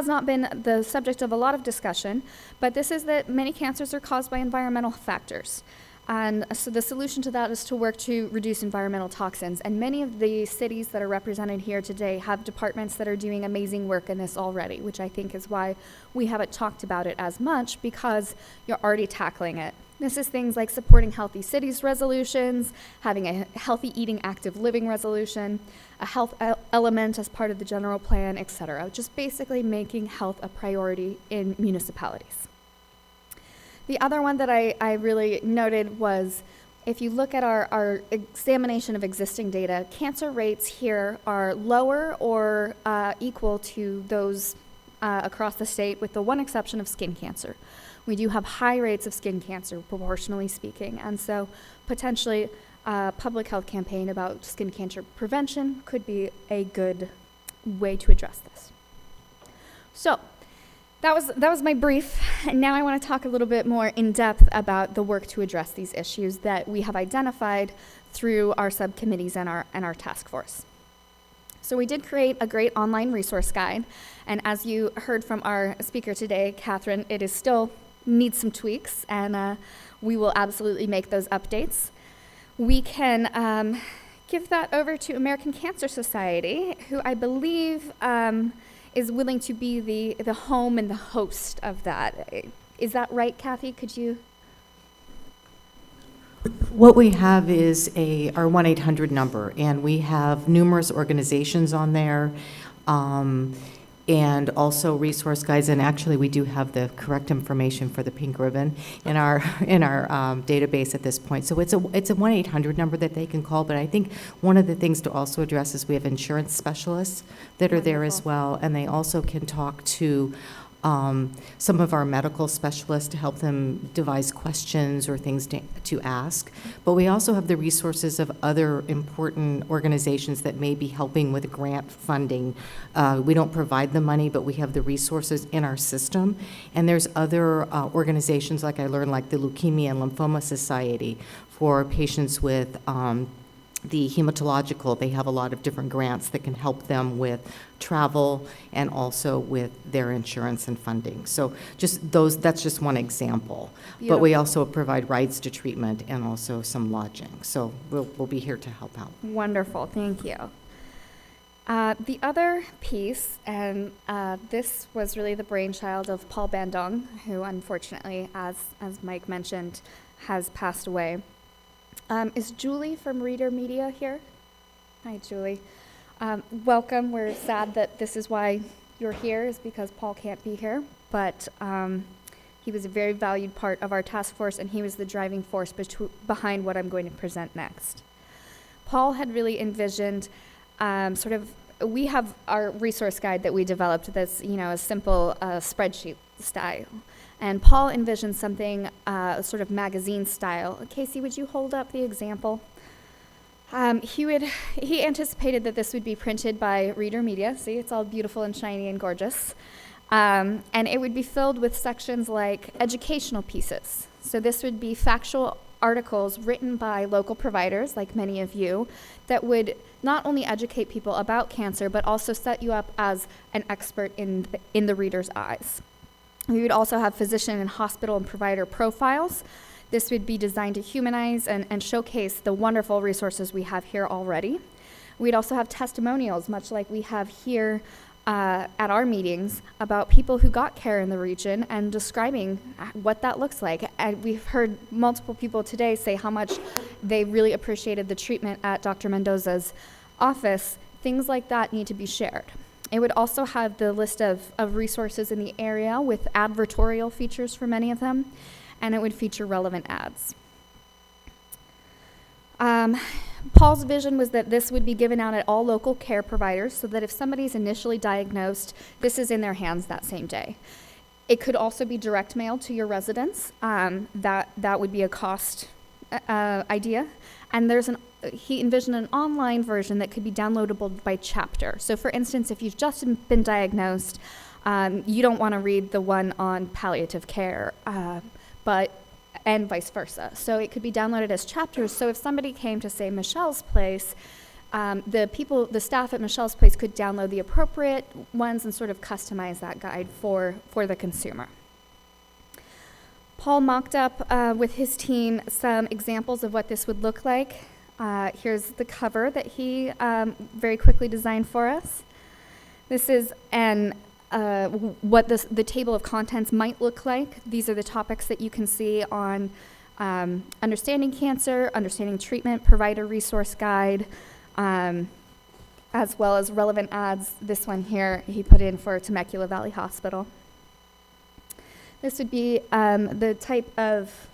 not been the subject of a lot of discussion, but this is that many cancers are caused by environmental factors. And so the solution to that is to work to reduce environmental toxins. And many of the cities that are represented here today have departments that are doing amazing work in this already, which I think is why we haven't talked about it as much, because you're already tackling it. This is things like supporting healthy cities resolutions, having a healthy eating, active living resolution, a health element as part of the general plan, etc. Just basically making health a priority in municipalities. The other one that I really noted was, if you look at our examination of existing data, cancer rates here are lower or equal to those across the state, with the one exception of skin cancer. We do have high rates of skin cancer, proportionally speaking, and so potentially a public health campaign about skin cancer prevention could be a good way to address this. So, that was my brief, and now I want to talk a little bit more in depth about the work to address these issues that we have identified through our subcommittees and our task force. So we did create a great online resource guide, and as you heard from our speaker today, Catherine, it is still needs some tweaks, and we will absolutely make those updates. We can give that over to American Cancer Society, who I believe is willing to be the home and the host of that. Is that right, Kathy? Could you? What we have is our 1-800 number, and we have numerous organizations on there, and also resource guides, and actually we do have the correct information for the pink ribbon in our database at this point. So it's a 1-800 number that they can call, but I think one of the things to also address is we have insurance specialists that are there as well, and they also can talk to some of our medical specialists to help them devise questions or things to ask. But we also have the resources of other important organizations that may be helping with grant funding. We don't provide the money, but we have the resources in our system. And there's other organizations, like I learned, like the Leukemia and Lymphoma Society for patients with the hematological. They have a lot of different grants that can help them with travel and also with their insurance and funding. So that's just one example. Beautiful. But we also provide rides to treatment and also some lodging. So we'll be here to help out. Wonderful, thank you. The other piece, and this was really the brainchild of Paul Bandong, who unfortunately, as Mike mentioned, has passed away. Is Julie from Reader Media here? Hi, Julie. Welcome. We're sad that this is why you're here, is because Paul can't be here, but he was a very valued part of our task force, and he was the driving force behind what I'm going to present next. Paul had really envisioned we have our resource guide that we developed that's, a simple spreadsheet style. And Paul envisioned something sort of magazine style. Casey, would you hold up the example? He anticipated that this would be printed by Reader Media. See, it's all beautiful and shiny and gorgeous. And it would be filled with sections like educational pieces. So this would be factual articles written by local providers, like many of you, that would not only educate people about cancer, but also set you up as an expert in the reader's eyes. We would also have physician and hospital and provider profiles. This would be designed to humanize and showcase the wonderful resources we have here already. We'd also have testimonials, much like we have here at our meetings, about people who got care in the region and describing what that looks like. And we've heard multiple people today say how much they really appreciated the treatment at Dr. Mendoza's office. Things like that need to be shared. It would also have the list of resources in the area with advertorial features for many of them, and it would feature relevant ads. Paul's vision was that this would be given out at all local care providers so that if somebody's initially diagnosed, this is in their hands that same day. It could also be direct mail to your residence. That would be a cost idea. And he envisioned an online version that could be downloadable by chapter. So for instance, if you've just been diagnosed, you don't want to read the one on palliative care, and vice versa. So it could be downloaded as chapters. So if somebody came to, say, Michelle's Place, the staff at Michelle's Place could download the appropriate ones and sort of customize that guide for the consumer. Paul mocked up with his team some examples of what this would look like. Here's the cover that he very quickly designed for us. This is what the table of contents might look like. These are the topics that you can see on understanding cancer, understanding treatment, provider resource guide, as well as relevant ads. This one here he put in for Temecula Valley Hospital. This would be the type of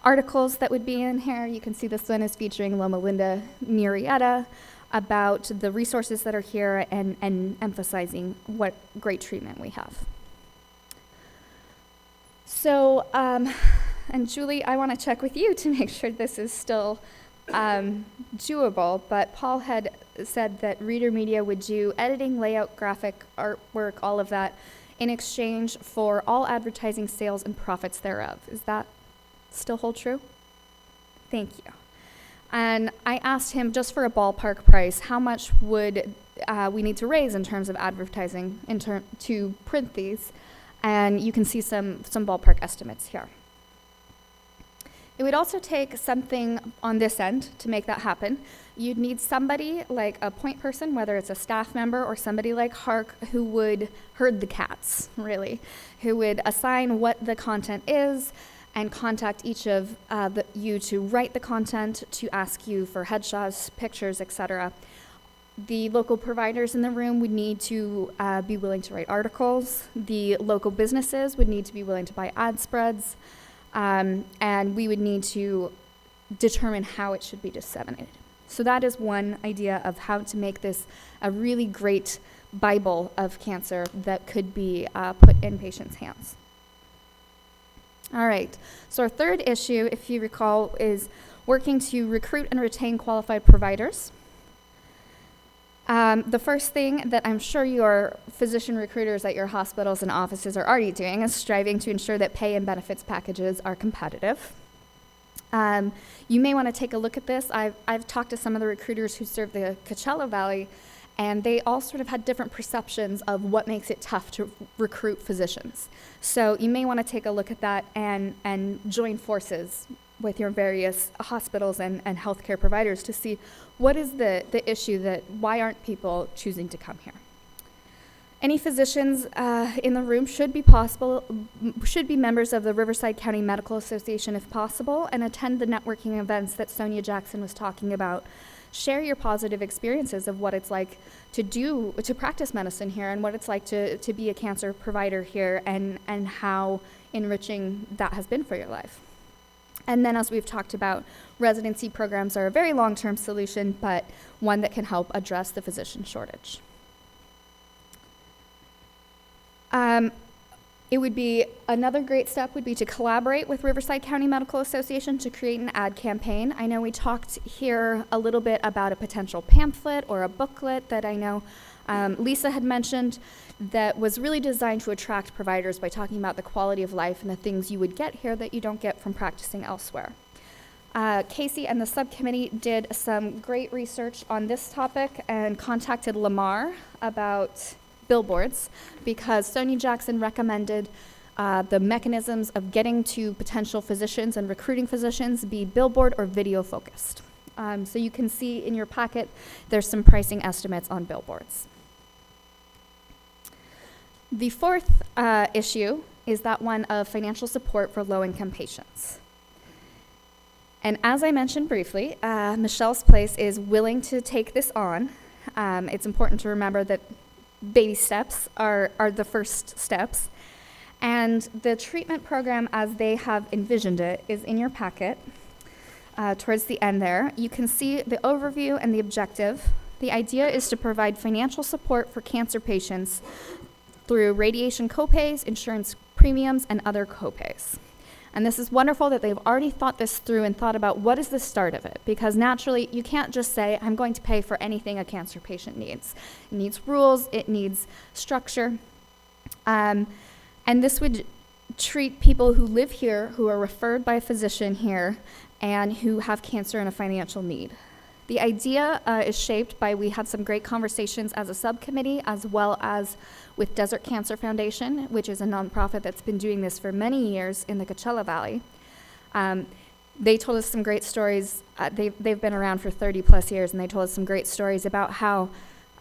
articles that would be in here. You can see this one is featuring Loma Linda Murrieta, about the resources that are here and emphasizing what great treatment we have. So, and Julie, I want to check with you to make sure this is still doable, but Paul had said that Reader Media would do editing, layout, graphic, artwork, all of that, in exchange for all advertising sales and profits thereof. Is that still hold true? Thank you. And I asked him, just for a ballpark price, how much would we need to raise in terms of advertising to print these? And you can see some ballpark estimates here. It would also take something on this end to make that happen. You'd need somebody like a point person, whether it's a staff member or somebody like Hark, who would herd the cats, really, who would assign what the content is, and contact each of you to write the content, to ask you for headshots, pictures, etc. The local providers in the room would need to be willing to write articles. The local businesses would need to be willing to buy ad spreads. And we would need to determine how it should be disseminated. So that is one idea of how to make this a really great Bible of cancer that could be put in patients' hands. All right, so our third issue, if you recall, is working to recruit and retain qualified providers. The first thing that I'm sure your physician recruiters at your hospitals and offices are already doing is striving to ensure that pay and benefits packages are competitive. You may want to take a look at this. I've talked to some of the recruiters who serve the Coachella Valley, and they all sort of had different perceptions of what makes it tough to recruit physicians. So you may want to take a look at that and join forces with your various hospitals and healthcare providers to see what is the issue, that why aren't people choosing to come here. Any physicians in the room should be members of the Riverside County Medical Association if possible, and attend the networking events that Sonia Jackson was talking about. Share your positive experiences of what it's like to practice medicine here, and what it's like to be a cancer provider here, and how enriching that has been for your life. And then, as we've talked about, residency programs are a very long-term solution, but one that can help address the physician shortage. It would be, another great step would be to collaborate with Riverside County Medical Association to create an ad campaign. I know we talked here a little bit about a potential pamphlet or a booklet that I know Lisa had mentioned, that was really designed to attract providers by talking about the quality of life and the things you would get here that you don't get from practicing elsewhere. Casey and the subcommittee did some great research on this topic and contacted Lamar about billboards, because Sonia Jackson recommended the mechanisms of getting to potential physicians and recruiting physicians be billboard or video focused. So you can see in your packet, there's some pricing estimates on billboards. The fourth issue is that one of financial support for low-income patients. And as I mentioned briefly, Michelle's Place is willing to take this on. It's important to remember that baby steps are the first steps. And the treatment program, as they have envisioned it, is in your packet towards the end there. You can see the overview and the objective. The idea is to provide financial support for cancer patients through radiation copays, insurance premiums, and other copays. And this is wonderful that they've already thought this through and thought about what is the start of it, because naturally you can't just say, I'm going to pay for anything a cancer patient needs. It needs rules, it needs structure. And this would treat people who live here, who are referred by a physician here, and who have cancer and a financial need. The idea is shaped by, we had some great conversations as a subcommittee, as well as with Desert Cancer Foundation, which is a nonprofit that's been doing this for many years in the Coachella Valley. They told us some great stories. They've been around for 30 plus years, and they told us some great stories about how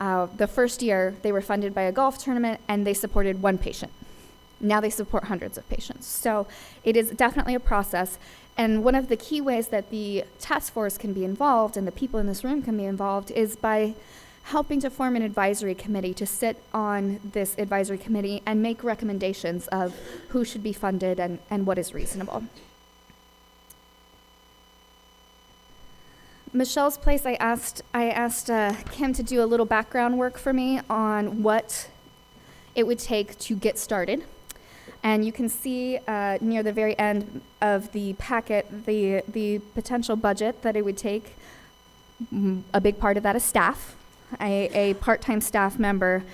the first year they were funded by a golf tournament and they supported one patient. Now they support hundreds of patients. So it is definitely a process. And one of the key ways that the task force can be involved and the people in this room can be involved is by helping to form an advisory committee to sit on this advisory committee and make recommendations of who should be funded and what is reasonable. Michelle's Place, I asked Kim to do a little background work for me on what it would take to get started. And you can see near the very end of the packet the potential budget that it would take. A big part of that is staff. A part-time staff member,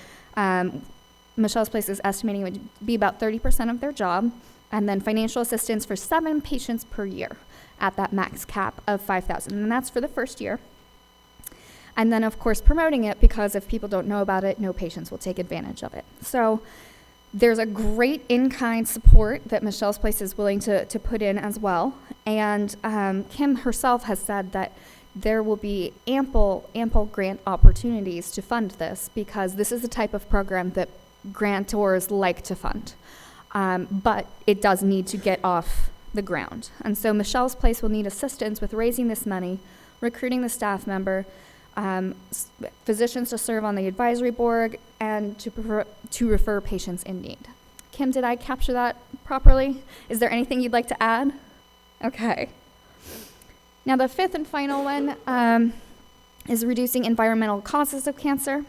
Michelle's Place is estimating would be about 30% of their job, and then financial assistance for 7 patients per year at that max cap of $5,000, and that's for the first year. And then, of course, promoting it, because if people don't know about it, no patients will take advantage of it. So there's a great in-kind support that Michelle's Place is willing to put in as well. And Kim herself has said that there will be ample grant opportunities to fund this, because this is the type of program that grantors like to fund. But it does need to get off the ground. And so Michelle's Place will need assistance with raising this money, recruiting the staff member, physicians to serve on the advisory board, and to refer patients in need. Kim, did I capture that properly? Is there anything you'd like to add? Okay. Now the fifth and final one is reducing environmental causes of cancer.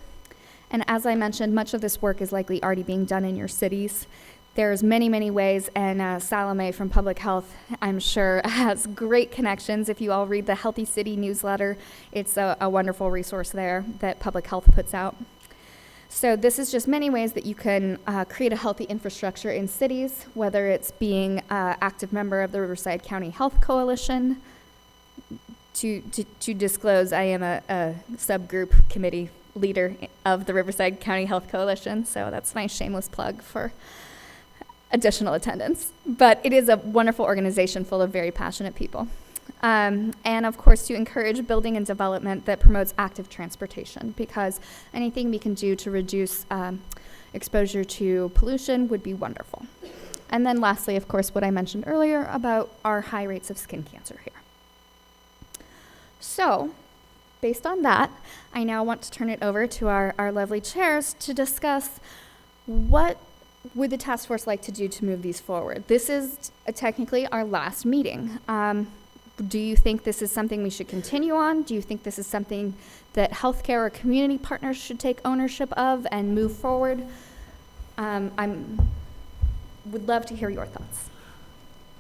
And as I mentioned, much of this work is likely already being done in your cities. There's many, many ways, and Salome from Public Health, I'm sure, has great connections. If you all read the Healthy City newsletter, it's a wonderful resource there that Public Health puts out. So this is just many ways that you can create a healthy infrastructure in cities, whether it's being an active member of the Riverside County Health Coalition. To disclose, I am a subgroup committee leader of the Riverside County Health Coalition, so that's my shameless plug for additional attendance. But it is a wonderful organization full of very passionate people. And of course, to encourage building and development that promotes active transportation, because anything we can do to reduce exposure to pollution would be wonderful. And then lastly, of course, what I mentioned earlier about our high rates of skin cancer here. So, based on that, I now want to turn it over to our lovely chairs to discuss what would the task force like to do to move these forward. This is technically our last meeting. Do you think this is something we should continue on? Do you think this is something that healthcare or community partners should take ownership of and move forward? Would love to hear your thoughts.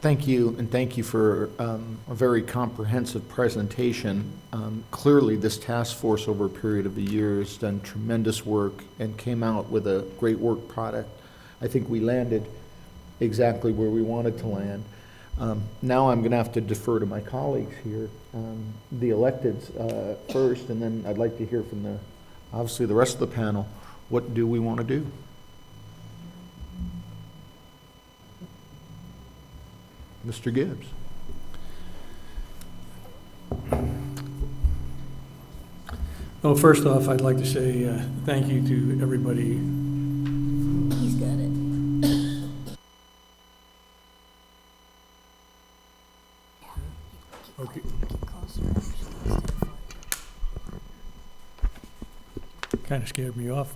Thank you, and thank you for a very comprehensive presentation. Clearly, this task force over a period of a year has done tremendous work and came out with a great work product. I think we landed exactly where we wanted to land. Now I'm going to have to defer to my colleagues here, the electeds first, and then I'd like to hear from obviously the rest of the panel. What do we want to do? Mr. Gibbs. Well, first off, I'd like to say thank you to everybody. He's got it. Okay. Kind of scared me off.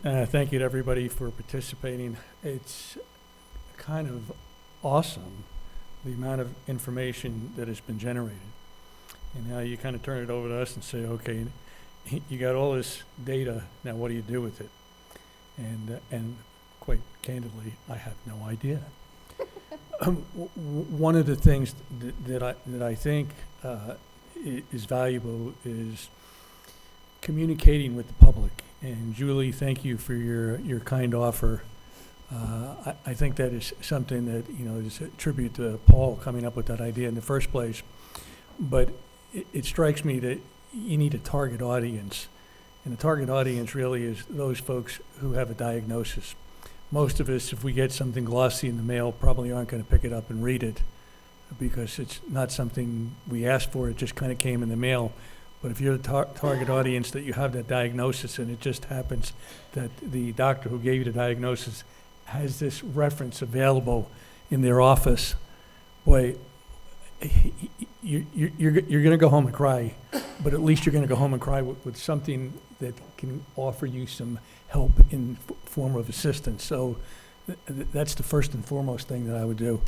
Thank you to everybody for participating. It's kind of awesome, the amount of information that has been generated. And now you kind of turn it over to us and say, okay, you got all this data, now what do you do with it? And quite candidly, I have no idea. One of the things that I think is valuable is communicating with the public. And Julie, thank you for your kind offer. I think that is something that, is a tribute to Paul coming up with that idea in the first place. But it strikes me that you need a target audience. And the target audience really is those folks who have a diagnosis. Most of us, if we get something glossy in the mail, probably aren't going to pick it up and read it because it's not something we asked for. It just kind of came in the mail. But if you're the target audience that you have that diagnosis and it just happens that the doctor who gave you the diagnosis has this reference available in their office, boy, you're going to go home and cry, but at least you're going to go home and cry with something that can offer you some help in form of assistance. So that's the first and foremost thing that I would do.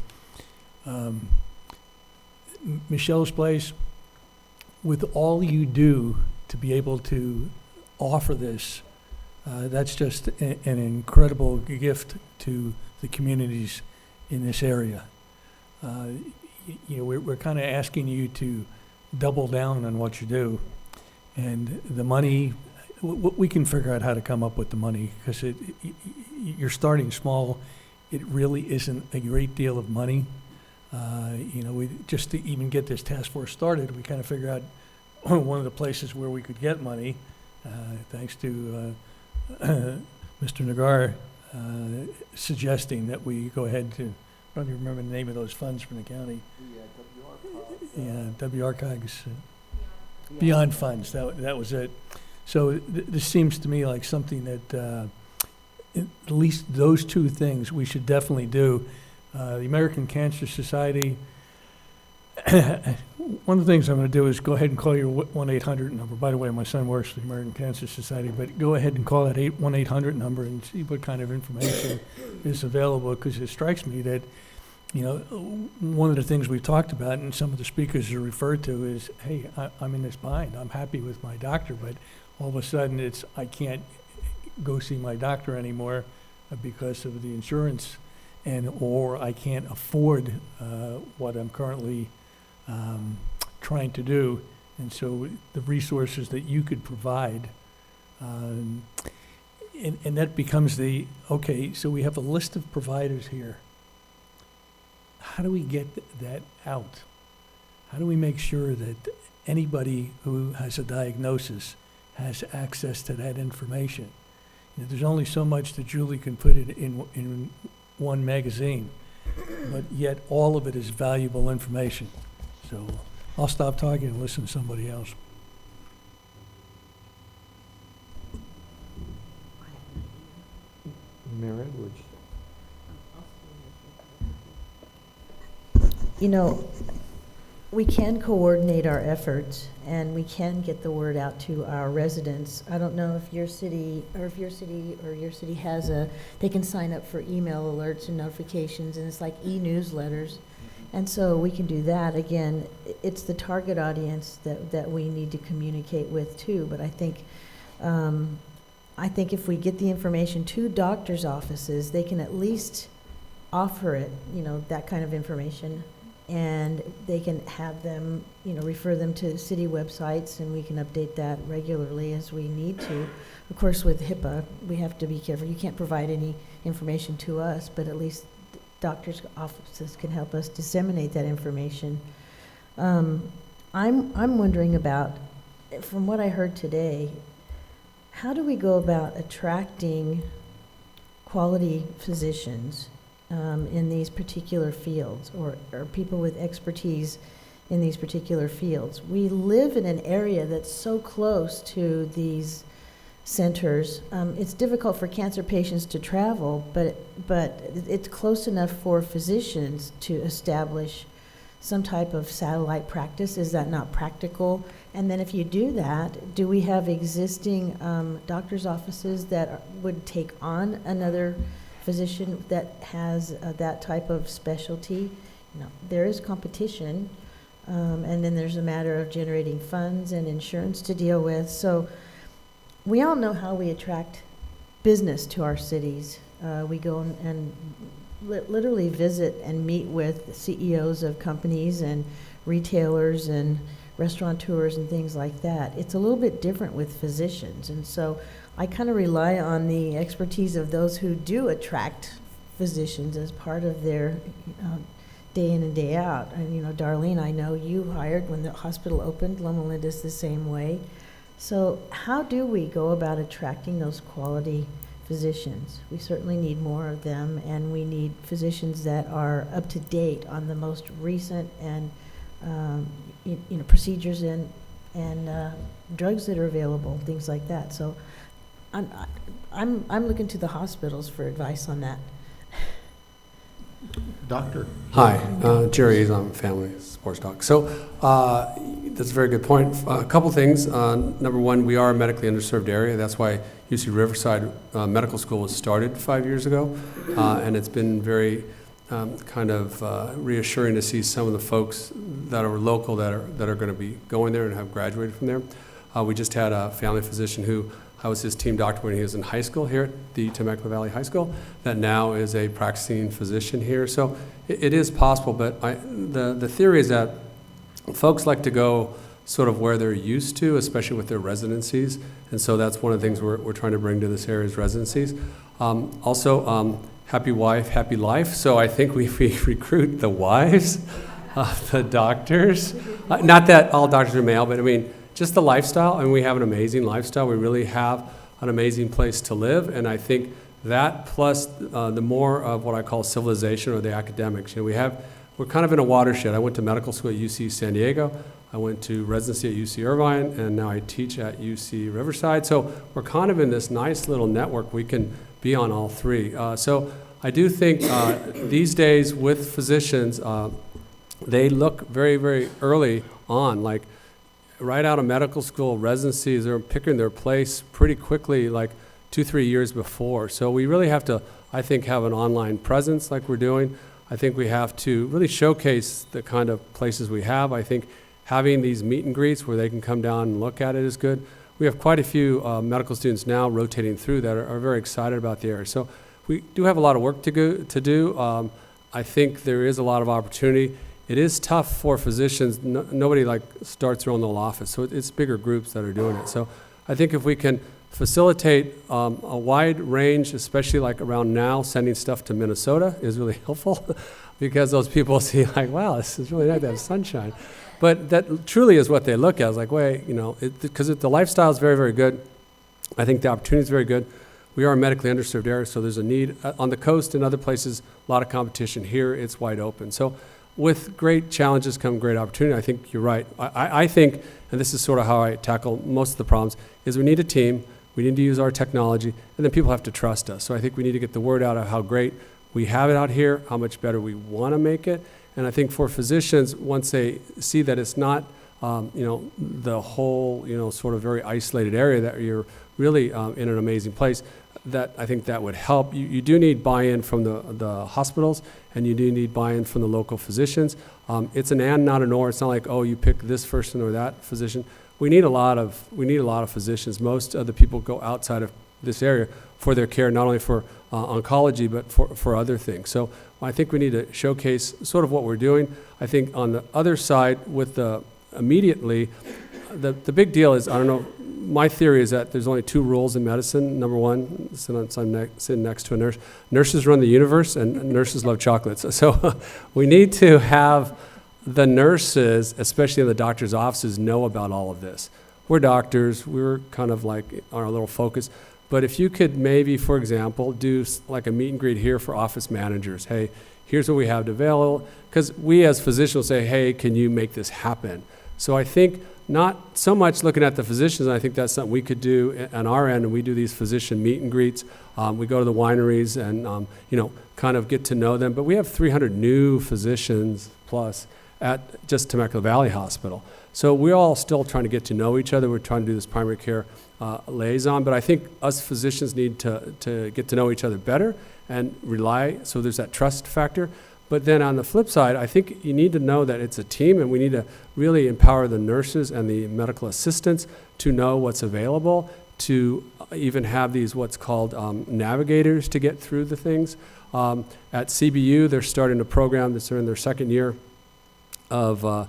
Michelle's place, with all you do to be able to offer this, that's just an incredible gift to the communities in this area. We're kind of asking you to double down on what you do, and the money, we can figure out how to come up with the money because you're starting small. It really isn't a great deal of money. We just to even get this task force started, we kind of figured out one of the places where we could get money, thanks to Mr. Nagar suggesting that we go ahead to, I don't even remember the name of those funds from the county. WRCOG's Beyond Funds, that was it. So this seems to me like something that at least those two things we should definitely do. The American Cancer Society, one of the things I'm going to do is go ahead and call your 1-800 number. By the way, my son works for the American Cancer Society, but go ahead and call that 1-800 number and see what kind of information is available, because it strikes me that, one of the things we've talked about and some of the speakers are referred to is, hey, I'm in this bind. I'm happy with my doctor, but all of a sudden I can't go see my doctor anymore because of the insurance, or I can't afford what I'm currently trying to do. And so the resources that you could provide, and that becomes okay, so we have a list of providers here. How do we get that out? How do we make sure that anybody who has a diagnosis has access to that information? There's only so much that Julie can put in one magazine, but yet all of it is valuable information. So I'll stop talking and listen to somebody else. Mayor Edwards. You know, we can coordinate our efforts, and we can get the word out to our residents. I don't know if your city has they can sign up for email alerts and notifications, and it's like e-newsletters. And so we can do that. Again, it's the target audience that we need to communicate with too, but I think if we get the information to doctors' offices, they can at least offer it, that kind of information. And they can have them, refer them to city websites, and we can update that regularly as we need to. Of course, with HIPAA, we have to be careful. You can't provide any information to us, but at least doctors' offices can help us disseminate that information. I'm wondering about, from what I heard today, how do we go about attracting quality physicians in these particular fields, or people with expertise in these particular fields? We live in an area that's so close to these centers. It's difficult for cancer patients to travel, but it's close enough for physicians to establish some type of satellite practice. Is that not practical? And then if you do that, do we have existing doctor's offices that would take on another physician that has that type of specialty? There is competition, and then there's a matter of generating funds and insurance to deal with. So we all know how we attract business to our cities. We go and literally visit and meet with CEOs of companies and retailers and restaurateurs and things like that. It's a little bit different with physicians, and so I kind of rely on the expertise of those who do attract physicians as part of their day in and day out. And Darlene, I know you hired when the hospital opened. Loma Linda's the same way. So how do we go about attracting those quality physicians? We certainly need more of them, and we need physicians that are up to date on the most recent and procedures and drugs that are available, things like that. So I'm looking to the hospitals for advice on that. Doctor. Hi, Jerry is on Family Sports Doc. So that's a very good point. A couple things. Number one, we are a medically underserved area. That's why UC Riverside Medical School was started 5 years ago, and it's been very reassuring to see some of the folks that are local that are going to be going there and have graduated from there. We just had a family physician who I was his team doctor when he was in high school here at the Temecula Valley High School, that now is a practicing physician here. So it is possible, but the theory is that folks like to go sort of where they're used to, especially with their residencies, and so that's one of the things we're trying to bring to this area's residencies. Also, happy wife, happy life. So I think we recruit the wives of the doctors. Not that all doctors are male, but I mean, just the lifestyle, and we have an amazing lifestyle. We really have an amazing place to live, and I think that plus the more of what I call civilization or the academics. We're kind of in a watershed. I went to medical school at UC San Diego. I went to residency at UC Irvine, and now I teach at UC Riverside. So we're kind of in this nice little network. We can be on all three. So I do think these days with physicians, they look very, very early on, like right out of medical school, residencies, they're picking their place pretty quickly, like 2-3 years before. So we really have to, I think, have an online presence like we're doing. I think we have to really showcase the kind of places we have. I think having these meet and greets where they can come down and look at it is good. We have quite a few medical students now rotating through that are very excited about the area. So we do have a lot of work to do. I think there is a lot of opportunity. It is tough for physicians. Nobody starts their own little office, so it's bigger groups that are doing it. So I think if we can facilitate a wide range, especially around now, sending stuff to Minnesota is really helpful because those people see wow, this is really nice to have sunshine. But that truly is what they look at. It's wait, because the lifestyle is very, very good. I think the opportunity is very good. we are a medically underserved area, so there's a need. On the coast and other places, a lot of competition. Here, it's wide open. So with great challenges come great opportunity. I think you're right. I think, and this is sort of how I tackle most of the problems, is we need a team, we need to use our technology, and then people have to trust us. So I think we need to get the word out of how great we have it out here, how much better we want to make it. And I think for physicians, once they see that it's not, the whole, sort of very isolated area, that you're really in an amazing place, that I think that would help. You do need buy-in from the hospitals, and you do need buy-in from the local physicians. It's an and, not an or. It's not like, oh, you pick this person or that physician. We need a lot of physicians. Most of the people go outside of this area for their care, not only for oncology, but for other things. So I think we need to showcase sort of what we're doing. I think on the other side, with immediately, the big deal is, I don't know, my theory is that there's only 2 rules in medicine. Number one, sitting next to a nurse. Nurses run the universe, and nurses love chocolates. So we need to have the nurses, especially in the doctor's offices, know about all of this. We're doctors. We're kind of like our little focus. But if you could maybe, for example, do like a meet and greet here for office managers. Hey, here's what we have available. Because we as physicians say, hey, can you make this happen? So I think not so much looking at the physicians. I think that's something we could do on our end, and we do these physician meet and greets. We go to the wineries and, kind of get to know them. But we have 300 new physicians plus at just Temecula Valley Hospital. So we're all still trying to get to know each other. We're trying to do this primary care liaison. But I think us physicians need to get to know each other better and rely, so there's that trust factor. But then on the flip side, I think you need to know that it's a team, and we need to really empower the nurses and the medical assistants to know what's available, to even have these what's called navigators to get through the things. At CBU, they're starting a program that's in their second year of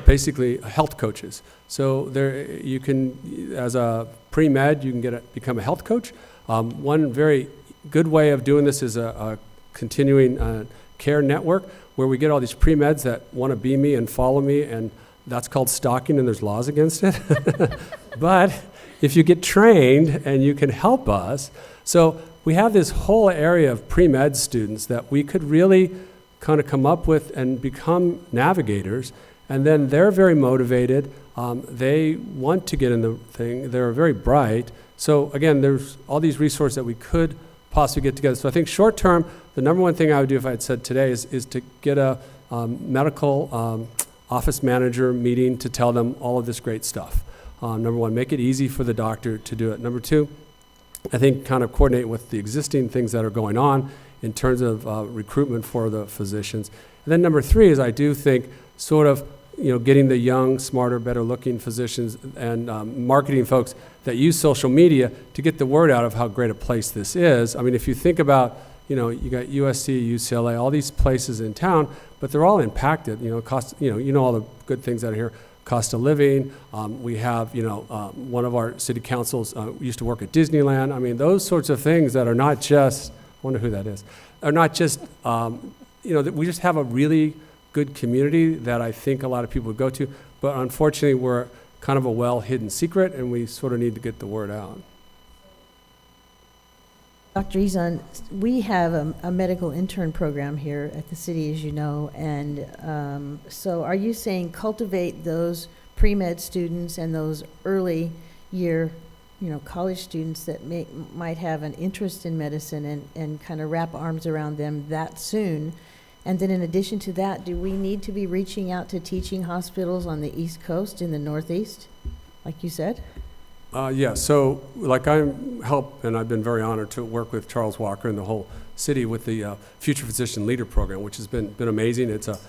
basically health coaches. So there you can, as a pre-med, you can become a health coach. One very good way of doing this is a continuing care network, where we get all these pre-meds that want to be me and follow me, and that's called stalking, and there's laws against it. But if you get trained and you can help us, so we have this whole area of pre-med students that we could really kind of come up with and become navigators, and then they're very motivated. They want to get in the thing. They're very bright. So again, there's all these resources that we could possibly get together. So I think short term, the number one thing I would do if I had said today is to get a medical office manager meeting to tell them all of this great stuff. Number one, make it easy for the doctor to do it. Number two, I think kind of coordinate with the existing things that are going on in terms of recruitment for the physicians. And then number three is I do think sort of getting the young, smarter, better looking physicians and marketing folks that use social media to get the word out of how great a place this is. I mean, if you think about, you got USC, UCLA, all these places in town, but they're all impacted, cost, all the good things that are here, cost of living. We have, one of our city councils used to work at Disneyland. I mean, those sorts of things that are not just, I wonder who that is, are not just, that we just have a really good community that I think a lot of people would go to, but unfortunately we're kind of a well-hidden secret, and we sort of need to get the word out. Dr. Izan, we have a medical intern program here at the city, as you know, and so are you saying cultivate those pre-med students and those early year, college students that might have an interest in medicine and kind of wrap arms around them that soon? And then in addition to that, do we need to be reaching out to teaching hospitals on the East Coast, in the Northeast, like you said? Yeah, so like I help, and I've been very honored to work with Charles Walker and the whole city with the Future Physician Leader Program, which has been amazing. It's a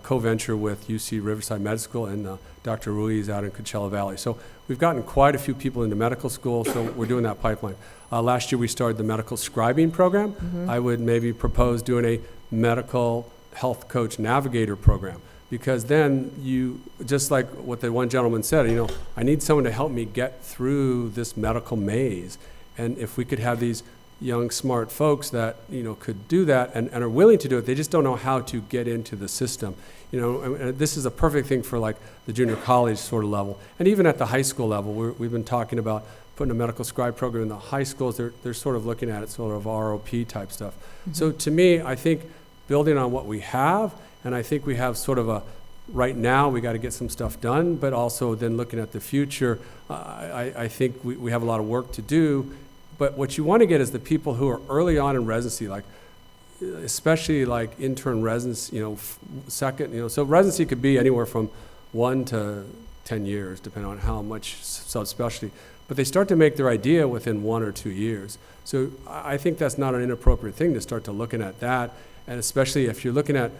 co-venture with UC Riverside Med School and Dr. Ruiz out in Coachella Valley. So we've gotten quite a few people into medical school, so we're doing that pipeline. Last year we started the medical scribing program. Mm-hmm. I would maybe propose doing a medical health coach navigator program, because then you, just like what the one gentleman said, I need someone to help me get through this medical maze. And if we could have these young, smart folks that, could do that and are willing to do it, they just don't know how to get into the system. And this is a perfect thing for like the junior college sort of level. And even at the high school level, we've been talking about putting a medical scribe program in the high schools. They're sort of looking at it sort of ROP type stuff. So to me, I think building on what we have, and I think we have sort of a, right now, we got to get some stuff done, but also then looking at the future, I think we have a lot of work to do. But what you want to get is the people who are early on in residency, like especially like intern residents, second, so residency could be anywhere from 1 to 10 years, depending on how much subspecialty. But they start to make their idea within 1 or 2 years. So I think that's not an inappropriate thing to start to looking at that, and especially if you're looking at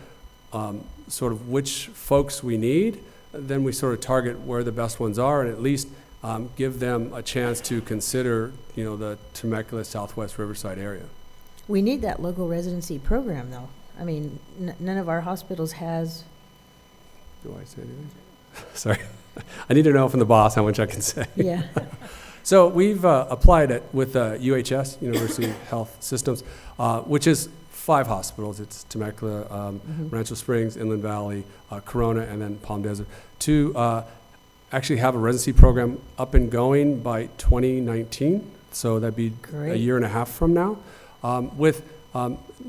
sort of which folks we need, then we sort of target where the best ones are, and at least give them a chance to consider, the Temecula, Southwest Riverside area. We need that local residency program, though. I mean, none of our hospitals has. Do I say anything? Sorry. I need to know from the boss how much I can say. Yeah. So we've applied it with UHS, University Health Systems, which is 5 hospitals. It's Temecula, Rancho Springs, Inland Valley, Corona, and then Palm Desert, to actually have a residency program up and going by 2019. So that'd be Great. a year and a half from now, with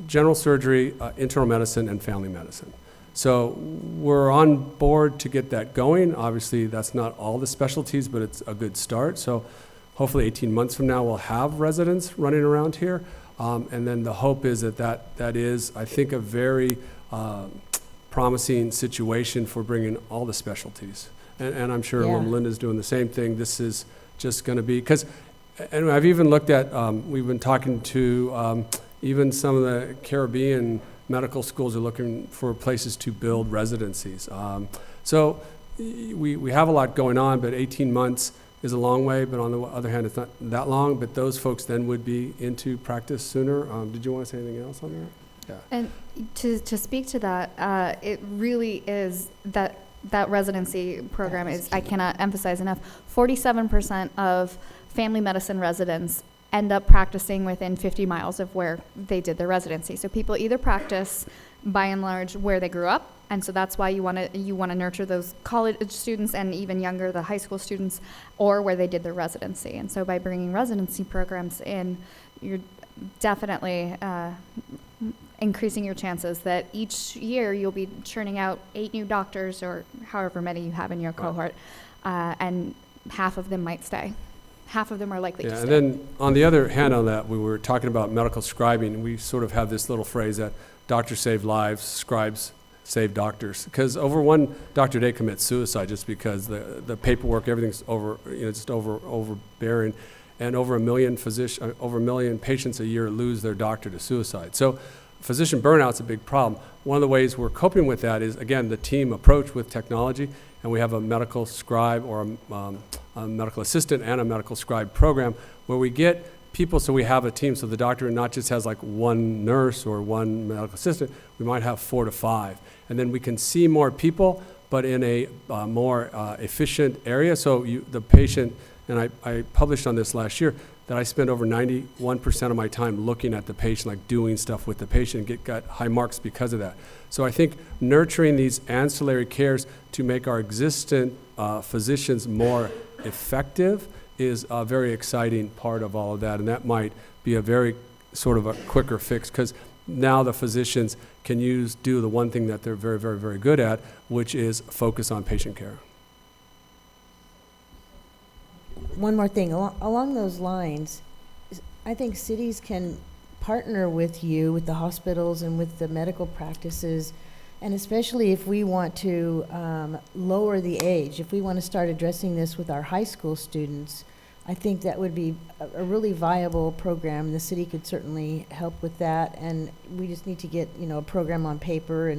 general surgery, internal medicine, and family medicine. So we're on board to get that going. Obviously, that's not all the specialties, but it's a good start. So hopefully 18 months from now, we'll have residents running around here. And then the hope is that is, I think, a very promising situation for bringing all the specialties. And I'm sure Yeah. Melinda's doing the same thing. This is just going to be, because, and I've even looked at, we've been talking to even some of the Caribbean medical schools are looking for places to build residencies. So we have a lot going on, but 18 months is a long way, but on the other hand, it's not that long, but those folks then would be into practice sooner. Did you want to say anything else on that? Yeah. And to speak to that, it really is that residency program is, I cannot emphasize enough, 47% of family medicine residents end up practicing within 50 miles of where they did their residency. So people either practice, by and large, where they grew up, and so that's why you want to nurture those college students and even younger, the high school students, or where they did their residency. And so by bringing residency programs in, you're definitely increasing your chances that each year you'll be churning out 8 new doctors or however many you have in your cohort, and half of them might stay. Half of them are likely to stay. And then on the other hand on that, we were talking about medical scribing, and we sort of have this little phrase that doctors save lives, scribes save doctors. Because over 1 doctor a day commits suicide just because the paperwork, everything's over, just overbearing. And over a million patients a year lose their doctor to suicide. So physician burnout's a big problem. One of the ways we're coping with that is, again, the team approach with technology, and we have a medical scribe or a medical assistant and a medical scribe program where we get people, so we have a team, so the doctor not just has like 1 nurse or 1 medical assistant, we might have 4 to 5. And then we can see more people, but in a more efficient area. So the patient, and I published on this last year, that I spend over 91% of my time looking at the patient, like doing stuff with the patient, and got high marks because of that. So I think nurturing these ancillary cares to make our existing physicians more effective is a very exciting part of all of that, and that might be a very sort of a quicker fix, because now the physicians can do the one thing that they're very, very, very good at, which is focus on patient care. One more thing, along those lines, I think cities can partner with you, with the hospitals and with the medical practices, and especially if we want to lower the age, if we want to start addressing this with our high school students, I think that would be a really viable program. The city could certainly help with that, and we just need to get, a program on paper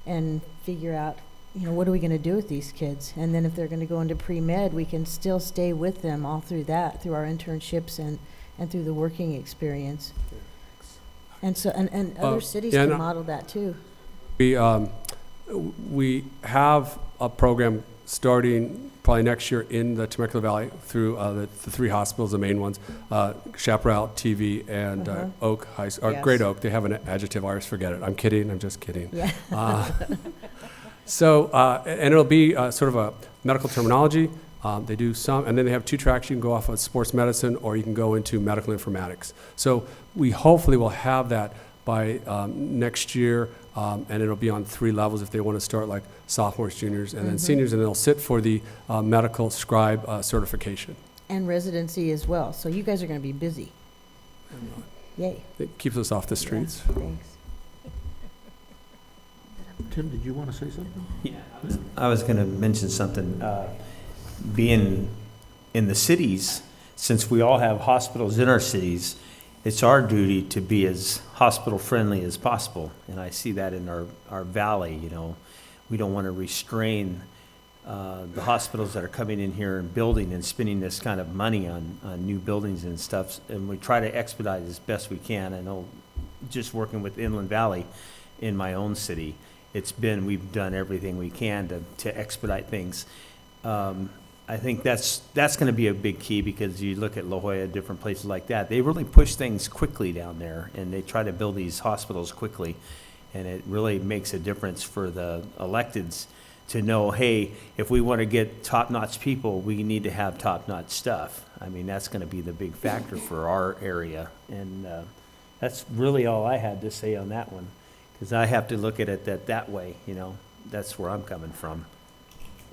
and figure out, what are we going to do with these kids? And then if they're going to go into pre-med, we can still stay with them all through that, through our internships and through the working experience. And so, and other cities can model that too. We have a program starting probably next year in the Temecula Valley through the 3 hospitals, the main ones, Chaparral, TV, and Oak High, or Yes. Great Oak. They have an adjective, I always forget it. I'm kidding, I'm just kidding. Yeah. So, and it'll be sort of a medical terminology, They do some, and then they have 2 tracks. You can go off of sports medicine, or you can go into medical informatics. So we hopefully will have that by next year, and it'll be on 3 levels if they want to start, like sophomores, juniors, and then seniors, and they'll sit for the medical scribe certification. And residency as well, so you guys are going to be busy. Yay. It keeps us off the streets. Yeah, thanks. Tim, did you want to say something? I was going to mention something. Being in the cities, since we all have hospitals in our cities, it's our duty to be as hospital-friendly as possible. And I see that in our valley, you know. We don't want to restrain the hospitals that are coming in here and building and spending this kind of money on new buildings and stuff. And we try to expedite as best we can. I know just working with Inland Valley in my own city, we've done everything we can to expedite things. I think that's going to be a big key, because you look at La Jolla, different places like that, they really push things quickly down there, and they try to build these hospitals quickly, and it really makes a difference for the electeds to know, hey, if we want to get top-notch people, we need to have top-notch stuff. I mean, that's going to be the big factor for our area, and that's really all I had to say on that one, because I have to look at it that way, you know. That's where I'm coming from.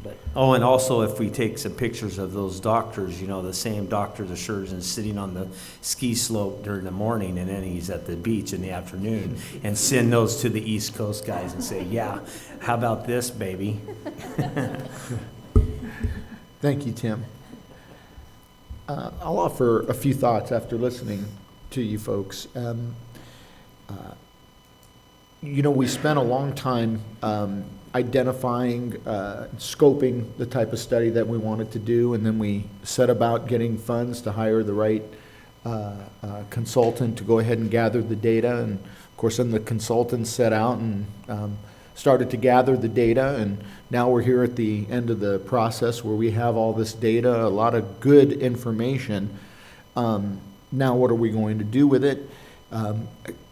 But, oh, and also if we take some pictures of those doctors, you know, the same doctor, the surgeon, sitting on the ski slope during the morning, and then he's at the beach in the afternoon, and send those to the East Coast guys and say, yeah, how about this, baby? Thank you, Tim. I'll offer a few thoughts after listening to you folks. You know, we spent a long time identifying, scoping the type of study that we wanted to do, and then we set about getting funds to hire the right consultant to go ahead and gather the data. And of course, then the consultant set out and started to gather the data, and now we're here at the end of the process where we have all this data, a lot of good information. Now what are we going to do with it?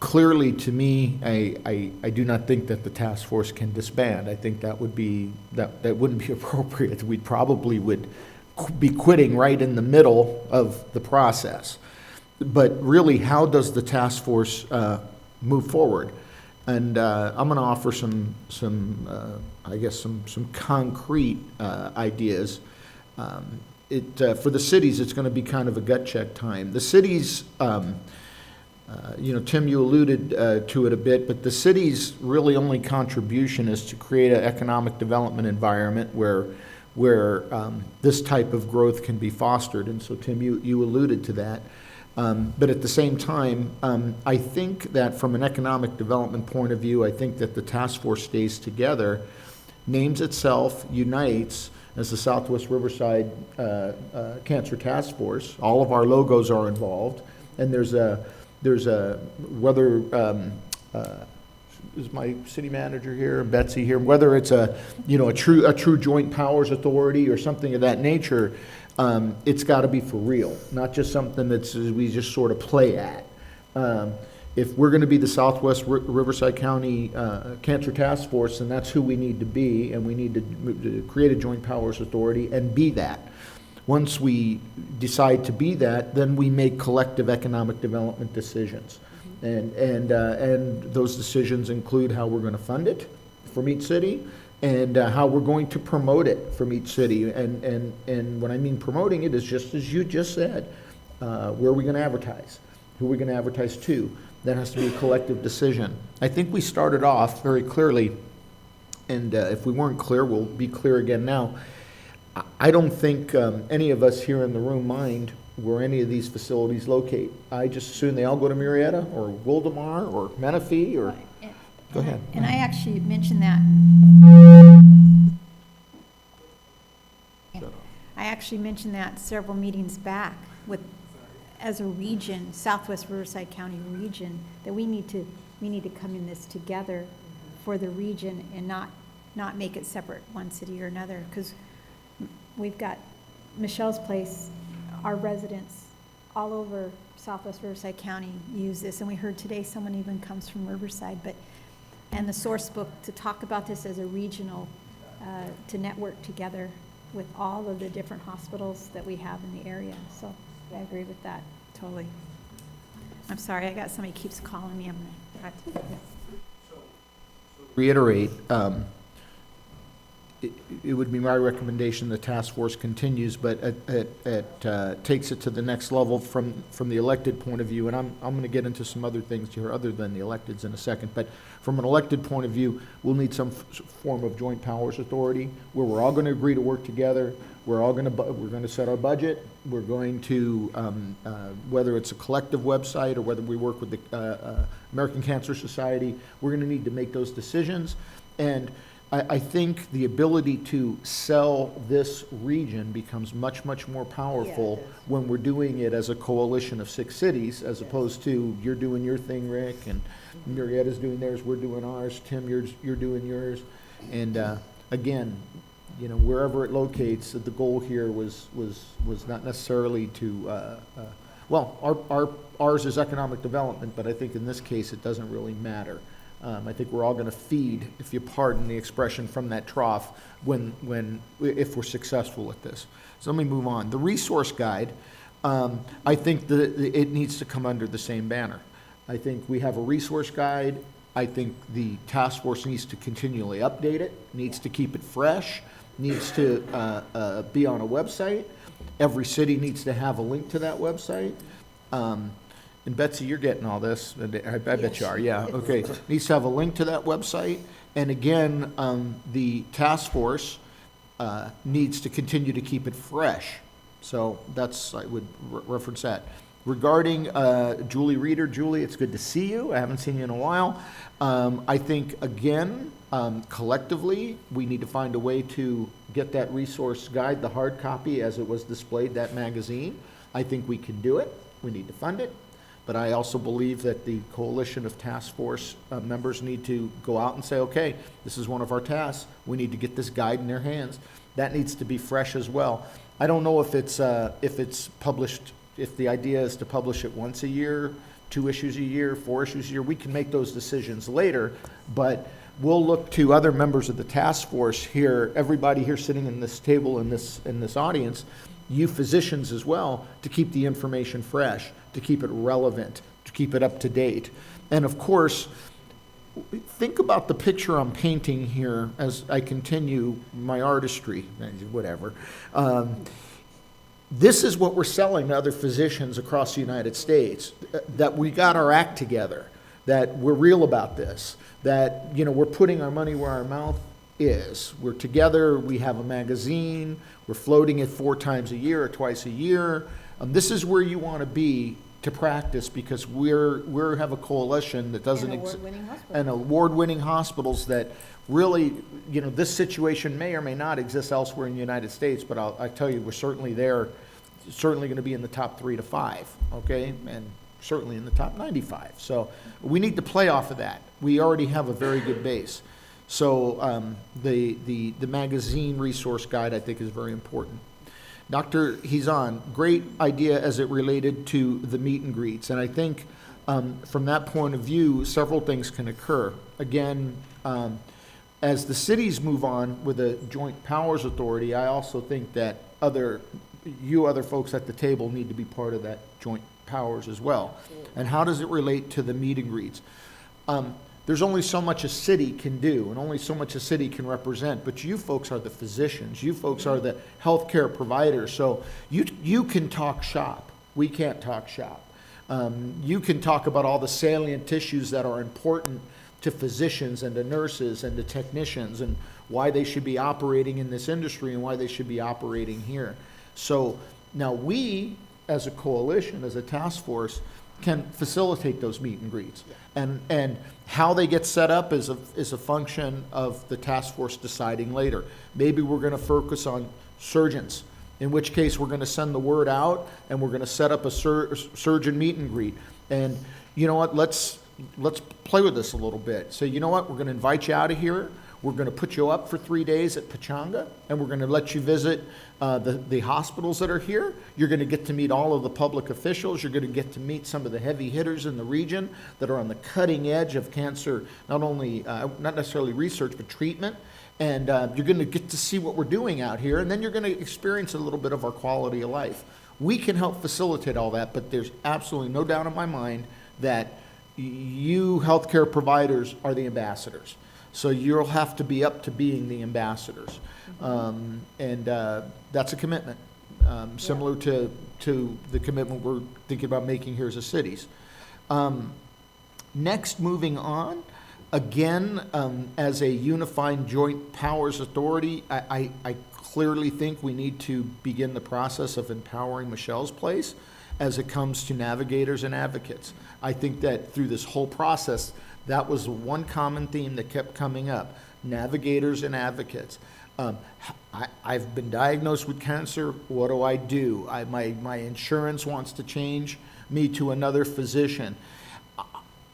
Clearly, to me, I do not think that the task force can disband. I think that would be that wouldn't be appropriate. We probably would be quitting right in the middle of the process. But really, how does the task force move forward? And I'm going to offer some concrete ideas. For the cities, it's going to be kind of a gut check time. The cities. You know, Tim, you alluded to it a bit, but the city's really only contribution is to create an economic development environment where this type of growth can be fostered. And so, Tim, you alluded to that. But at the same time, I think that from an economic development point of view, I think that the task force stays together, names itself, unites as the Southwest Riverside Cancer Task Force. All of our logos are involved, and there's whether is my city manager here, Betsy here, whether it's a true joint powers authority or something of that nature, it's got to be for real, not just something that's we just sort of play at. If we're going to be the Southwest Riverside County Cancer Task Force, then that's who we need to be, and we need to create a joint powers authority and be that. Once we decide to be that, then we make collective economic development decisions. And those decisions include how we're going to fund it from each city, and how we're going to promote it from each city. And when I mean promoting it is just as you just said, where are we going to advertise? Who are we going to advertise to? That has to be a collective decision. I think we started off very clearly, and if we weren't clear, we'll be clear again now. I don't think any of us here in the room mind where any of these facilities locate. I just assume they all go to Murrieta or Wildemar or Menifee or... Go ahead. And I actually mentioned that. I actually mentioned that several meetings back as a region, Southwest Riverside County region, that we need to come in this together for the region and not make it separate, one city or another, because we've got Michelle's place, our residents all over Southwest Riverside County use this, and we heard today someone even comes from Riverside, and the source book to talk about this as a regional, to network together with all of the different hospitals that we have in the area. So I agree with that, totally. I'm sorry, I got somebody keeps calling me. Reiterate, it would be my recommendation the task force continues, but it takes it to the next level from the elected point of view. And I'm going to get into some other things here other than the electeds in a second. But from an elected point of view, we'll need some form of joint powers authority where we're all going to agree to work together. We're going to set our budget. We're going to, whether it's a collective website or whether we work with the American Cancer Society, we're going to need to make those decisions. And I think the ability to sell this region becomes much, much more powerful when we're doing it as a coalition of 6 cities, as opposed to you're doing your thing, Rick, and Marietta's doing theirs, we're doing ours, Tim, you're doing yours. And again, you know, wherever it locates, the goal here was not necessarily to, well, ours is economic development, but I think in this case it doesn't really matter. I think we're all going to feed, if you pardon the expression, from that trough if we're successful at this. So let me move on. The resource guide, I think it needs to come under the same banner. I think we have a resource guide. I think the task force needs to continually update it, needs to keep it fresh, needs to be on a website. Every city needs to have a link to that website. And Betsy, you're getting all this. I bet you are, yeah, okay. Needs to have a link to that website. And again, the task force needs to continue to keep it fresh. So I would reference that. Regarding Julie Reeder, Julie, it's good to see you. I haven't seen you in a while. I think, again, collectively, we need to find a way to get that resource guide, the hard copy as it was displayed, that magazine. I think we can do it. We need to fund it. But I also believe that the coalition of task force members need to go out and say, okay, this is one of our tasks. We need to get this guide in their hands. That needs to be fresh as well. I don't know if it's published, if the idea is to publish it once a year, 2 issues a year, 4 issues a year. We can make those decisions later, but we'll look to other members of the task force here, everybody here sitting in this table, in this audience, you physicians as well, to keep the information fresh, to keep it relevant, to keep it up to date. And of course, think about the picture I'm painting here as I continue my artistry, whatever. This is what we're selling to other physicians across the United States, that we got our act together, that we're real about this, that, you know, we're putting our money where our mouth is. We're together, we have a magazine, we're floating it 4 times a year or twice a year. This is where you want to be to practice, because we have a coalition that doesn't exist. And award-winning hospitals that really, you know, this situation may or may not exist elsewhere in the United States, but I tell you, we're certainly there, certainly going to be in the top 3 to 5, okay? And certainly in the top 95. So we need to play off of that. We already have a very good base. So the magazine resource guide, I think, is very important. Dr. Hizan, great idea as it related to the meet and greets. And I think from that point of view, several things can occur. Again, as the cities move on with a joint powers authority, I also think that other folks at the table need to be part of that joint powers as well. And how does it relate to the meet and greets? There's only so much a city can do and only so much a city can represent, but you folks are the physicians, you folks are the healthcare providers, so you can talk shop. We can't talk shop. You can talk about all the salient issues that are important to physicians and to nurses and to technicians and why they should be operating in this industry and why they should be operating here. So now we, as a coalition, as a task force, can facilitate those meet and greets. And how they get set up is a function of the task force deciding later. Maybe we're going to focus on surgeons, in which case we're going to send the word out and we're going to set up a surgeon meet and greet. And you know what, let's play with this a little bit. So you know what, we're going to invite you out of here. We're going to put you up for 3 days at Pechanga, and we're going to let you visit the hospitals that are here. You're going to get to meet all of the public officials. You're going to get to meet some of the heavy hitters in the region that are on the cutting edge of cancer, not only, not necessarily research, but treatment. And you're going to get to see what we're doing out here, and then you're going to experience a little bit of our quality of life. We can help facilitate all that, but there's absolutely no doubt in my mind that you healthcare providers are the ambassadors. So you'll have to be up to being the ambassadors. And that's a commitment, similar to the commitment we're thinking about making here as a cities. Next, moving on, again, as a unified joint powers authority, I clearly think we need to begin the process of empowering Michelle's place as it comes to navigators and advocates. I think that through this whole process, that was one common theme that kept coming up, navigators and advocates. I've been diagnosed with cancer. What do? My insurance wants to change me to another physician.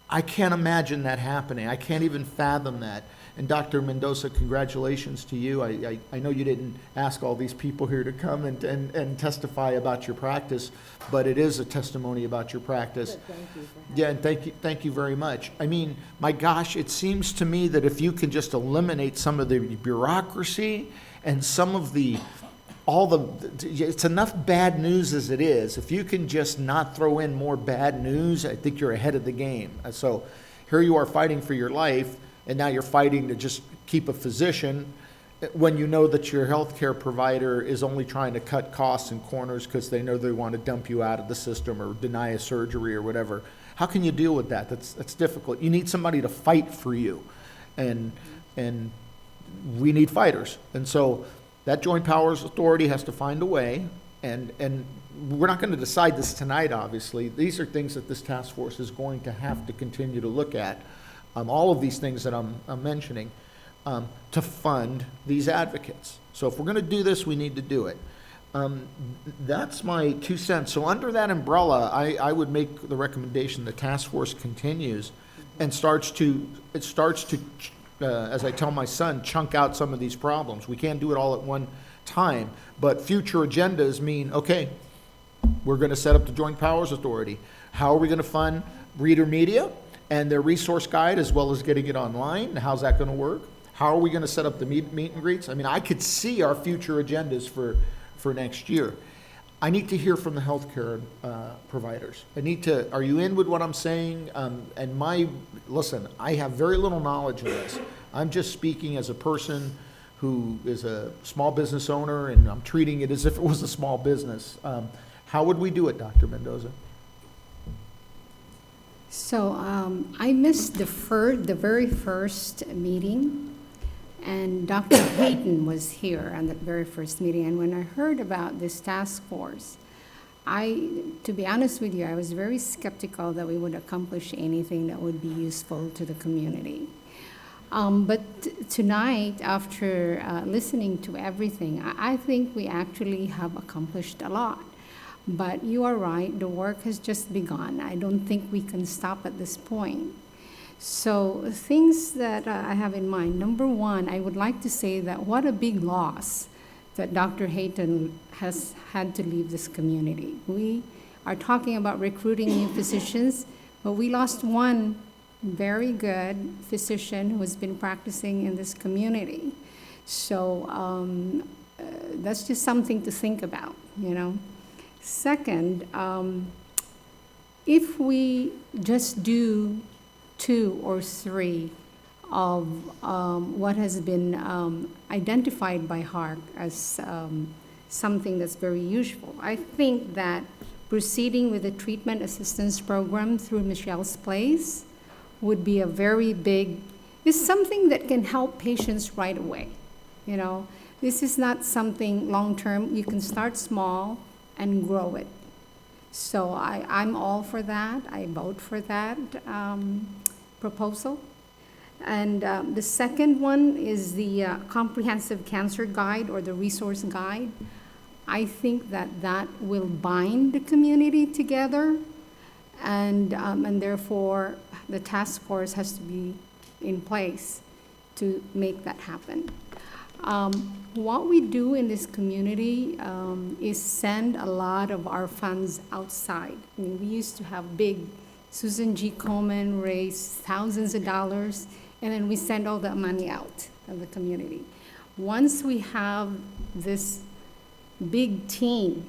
I can't imagine that happening. I can't even fathom that. And Dr. Mendoza, congratulations to you. I know you didn't ask all these people here to come and testify about your practice, but it is a testimony about your practice. Thank you. Yeah, and thank you very much. I mean, my gosh, it seems to me that if you can just eliminate some of the bureaucracy and some of it's enough bad news as it is. If you can just not throw in more bad news, I think you're ahead of the game. So here you are fighting for your life, and now you're fighting to just keep a physician when you know that your healthcare provider is only trying to cut costs and corners because they know they want to dump you out of the system or deny a surgery or whatever. How can you deal with that? That's difficult. You need somebody to fight for you, and we need fighters. And so that joint powers authority has to find a way, and we're not going to decide this tonight, obviously. These are things that this task force is going to have to continue to look at. All of these things that I'm mentioning, to fund these advocates. So if we're going to do this, we need to do it. That's my 2 cents. So under that umbrella, I would make the recommendation the task force continues and starts to, as I tell my son, chunk out some of these problems. We can't do it all at one time, but future agendas mean, okay, we're going to set up the Joint Powers Authority. How are we going to fund reader media and their resource guide as well as getting it online? How's that going to work? How are we going to set up the meet and greets? I mean, I could see our future agendas for next year. I need to hear from the healthcare providers. Are you in with what I'm saying? Listen, I have very little knowledge of this. I'm just speaking as a person who is a small business owner, and I'm treating it as if it was a small business. How would we do it, Dr. Mendoza? So I missed the very first meeting, and Dr. Hayton was here on the very first meeting. And when I heard about this task force, to be honest with you, I was very skeptical that we would accomplish anything that would be useful to the community. But tonight, after listening to everything, I think we actually have accomplished a lot. But you are right, the work has just begun. I don't think we can stop at this point. So things that I have in mind. Number one, I would like to say that what a big loss that Dr. Hayton has had to leave this community. We are talking about recruiting new physicians, but we lost one very good physician who has been practicing in this community. So that's just something to think about, you know. Second, if we just do 2 or 3 of what has been identified by HARC as something that's very useful, I think that proceeding with the treatment assistance program through Michelle's Place would be a very big, it's something that can help patients right away, you know. This is not something long-term. You can start small and grow it. So I'm all for that. I vote for that proposal. And the second one is the comprehensive cancer guide or the resource guide. I think that will bind the community together, and therefore the task force has to be in place to make that happen. What we do in this community is send a lot of our funds outside. I mean, we used to have big Susan G. Komen raise thousands of dollars, and then we send all that money out of the community. Once we have this big team,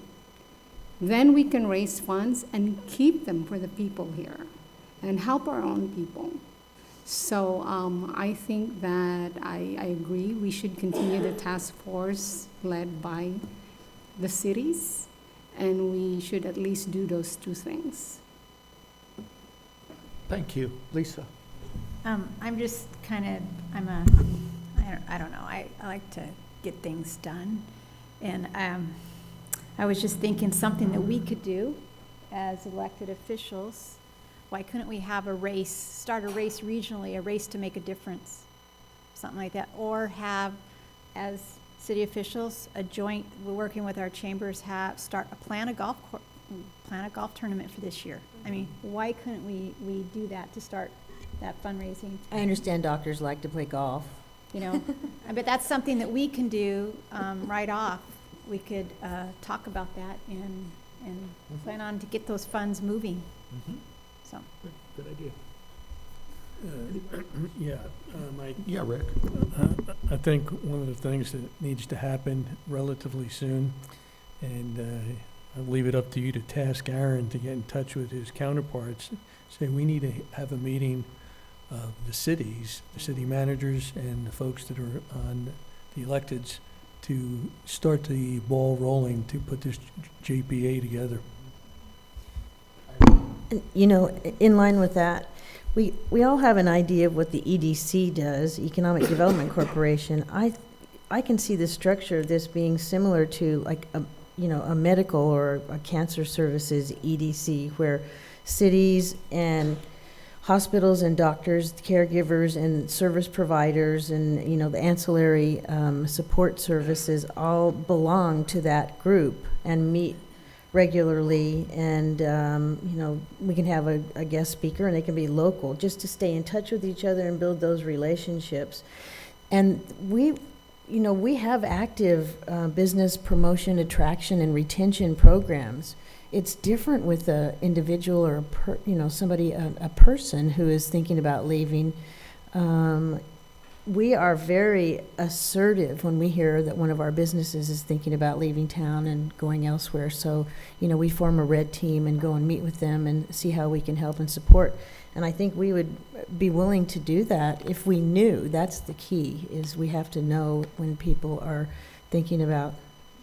then we can raise funds and keep them for the people here and help our own people. So I think that I agree we should continue the task force led by the cities, and we should at least do those two things. Thank you. Lisa? I'm just kind of, I don't know, I like to get things done. And I was just thinking something that we could do as elected officials. Why couldn't we have a race, start a race regionally, a race to make a difference, something like that? Or have, as city officials, a joint, we're working with our chambers, plan a golf tournament for this year. I mean, why couldn't we do that to start that fundraising? I understand doctors like to play golf. You know, but that's something that we can do right off. We could talk about that and plan on to get those funds moving. So. Good idea. Mike? Yeah, Rick? I think one of the things that needs to happen relatively soon, and I'll leave it up to you to task Aaron to get in touch with his counterparts, say we need to have a meeting of the cities, the city managers, and the folks that are on the electeds to start the ball rolling to put this JPA together. And, you know, in line with that, we all have an idea of what the EDC does, Economic Development Corporation. I can see the structure of this being similar to like a medical or a cancer services EDC, where cities and hospitals and doctors, caregivers and service providers and, you know, the ancillary support services all belong to that group and meet regularly, and you know, we can have a guest speaker, and they can be local, just to stay in touch with each other and build those relationships. And we have active business promotion, attraction, and retention programs. It's different with an individual or a person who is thinking about leaving. We are very assertive when we hear that one of our businesses is thinking about leaving town and going elsewhere. So, you know, we form a red team and go and meet with them and see how we can help and support. And I think we would be willing to do that if we knew. That's the key, is we have to know when people are thinking about,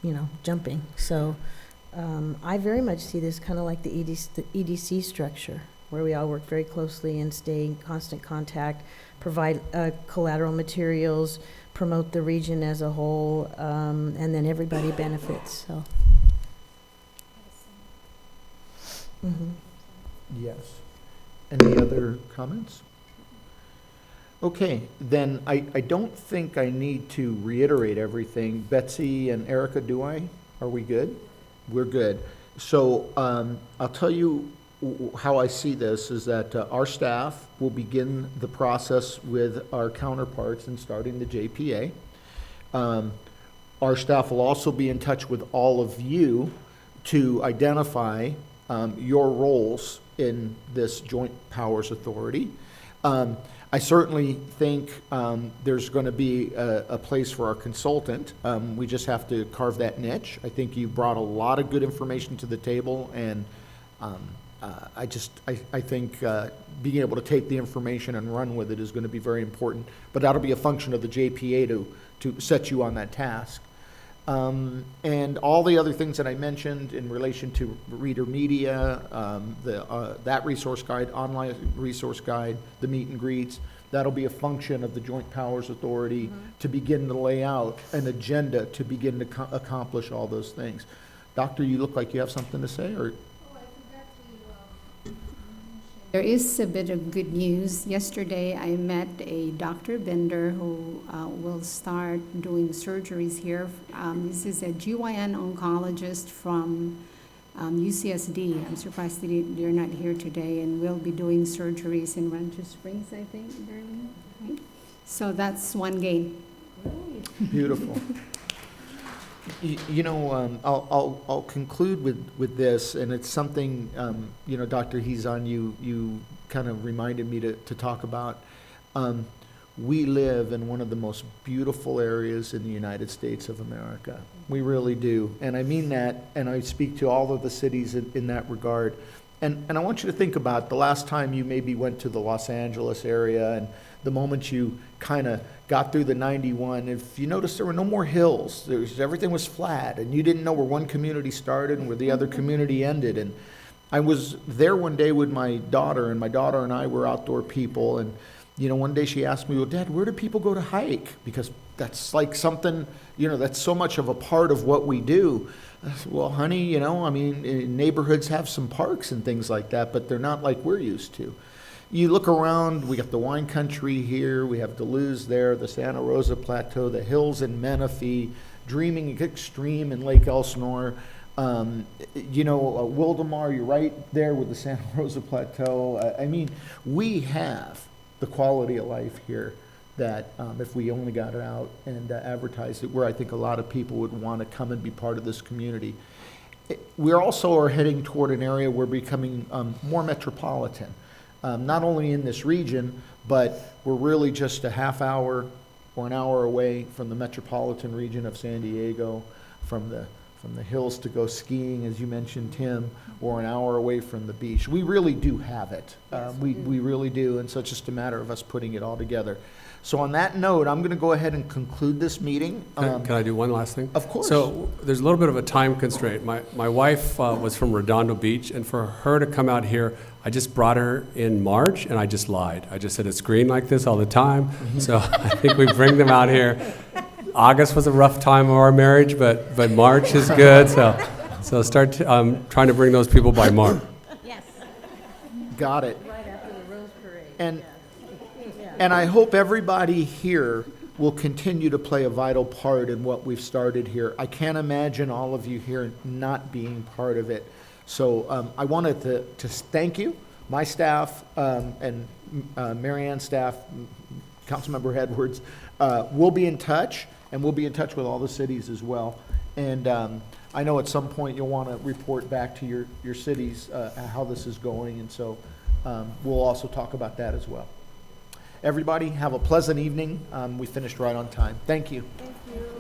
you know, jumping. So I very much see this kind of like the EDC structure, where we all work very closely and stay in constant contact, provide collateral materials, promote the region as a whole, and then everybody benefits. So. Yes. Any other comments? Okay, then I don't think I need to reiterate everything. Betsy and Erica, do I? Are we good? We're good. So I'll tell you how I see this is that our staff will begin the process with our counterparts in starting the JPA. Our staff will also be in touch with all of you to identify your roles in this Joint Powers Authority. I certainly think there's going to be a place for our consultant. We just have to carve that niche. I think you brought a lot of good information to the table, and I think being able to take the information and run with it is going to be very important. But that'll be a function of the JPA to set you on that task. And all the other things that I mentioned in relation to reader media, that resource guide, online resource guide, the meet and greets, that'll be a function of the Joint Powers Authority to begin to lay out an agenda to begin to accomplish all those things. Doctor, you look like you have something to say, or? There is a bit of good news. Yesterday, I met a Dr. Bender who will start doing surgeries here. This is a GYN oncologist from UCSD. I'm surprised they're not here today, and we'll be doing surgeries in Rancho Springs, I think, Darlene, right? So that's one gain. Beautiful. You know, I'll conclude with this, and it's something, you know, Dr. Hezon, you kind of reminded me to talk about. We live in one of the most beautiful areas in the United States of America. We really do. And I mean that, and I speak to all of the cities in that regard. And I want you to think about the last time you maybe went to the Los Angeles area, and the moment you kind of got through the 91, if you noticed there were no more hills, everything was flat, and you didn't know where one community started and where the other community ended. And I was there one day with my daughter, and my daughter and I were outdoor people, and you know, one day she asked me, well, Dad, where do people go to hike? Because that's like something, you know, that's so much of a part of what we do. I said, well, honey, you know, I mean, neighborhoods have some parks and things like that, but they're not like we're used to. You look around, we got the wine country here, we have Duluth there, the Santa Rosa Plateau, the hills in Menifee, Dreaming Extreme in Lake Elsinore. You know, Wildemar, you're right there with the Santa Rosa Plateau. I mean, we have the quality of life here that if we only got it out and advertised it, where I think a lot of people would want to come and be part of this community. We also are heading toward an area where we're becoming more metropolitan, not only in this region, but we're really just a half hour or an hour away from the metropolitan region of San Diego, from the hills to go skiing, as you mentioned, Tim, or an hour away from the beach. We really do have it. We really do, and so it's just a matter of us putting it all together. So on that note, I'm going to go ahead and conclude this meeting. Can I do one last thing? Of course. So there's a little bit of a time constraint. My wife was from Redondo Beach, and for her to come out here, I just brought her in March, and I just lied. I just said it's green like this all the time. So I think we bring them out here. August was a rough time of our marriage, but March is good. So start trying to bring those people by March. Yes. Got it. Right after the Rose Parade. And I hope everybody here will continue to play a vital part in what we've started here. I can't imagine all of you here not being part of it. So I wanted to thank you, my staff, and Mary Ann's staff, Councilmember Edwards. We'll be in touch, and we'll be in touch with all the cities as well. And I know at some point you'll want to report back to your cities how this is going, and so we'll also talk about that as well. Everybody, have a pleasant evening. We finished right on time. Thank you. Thank you.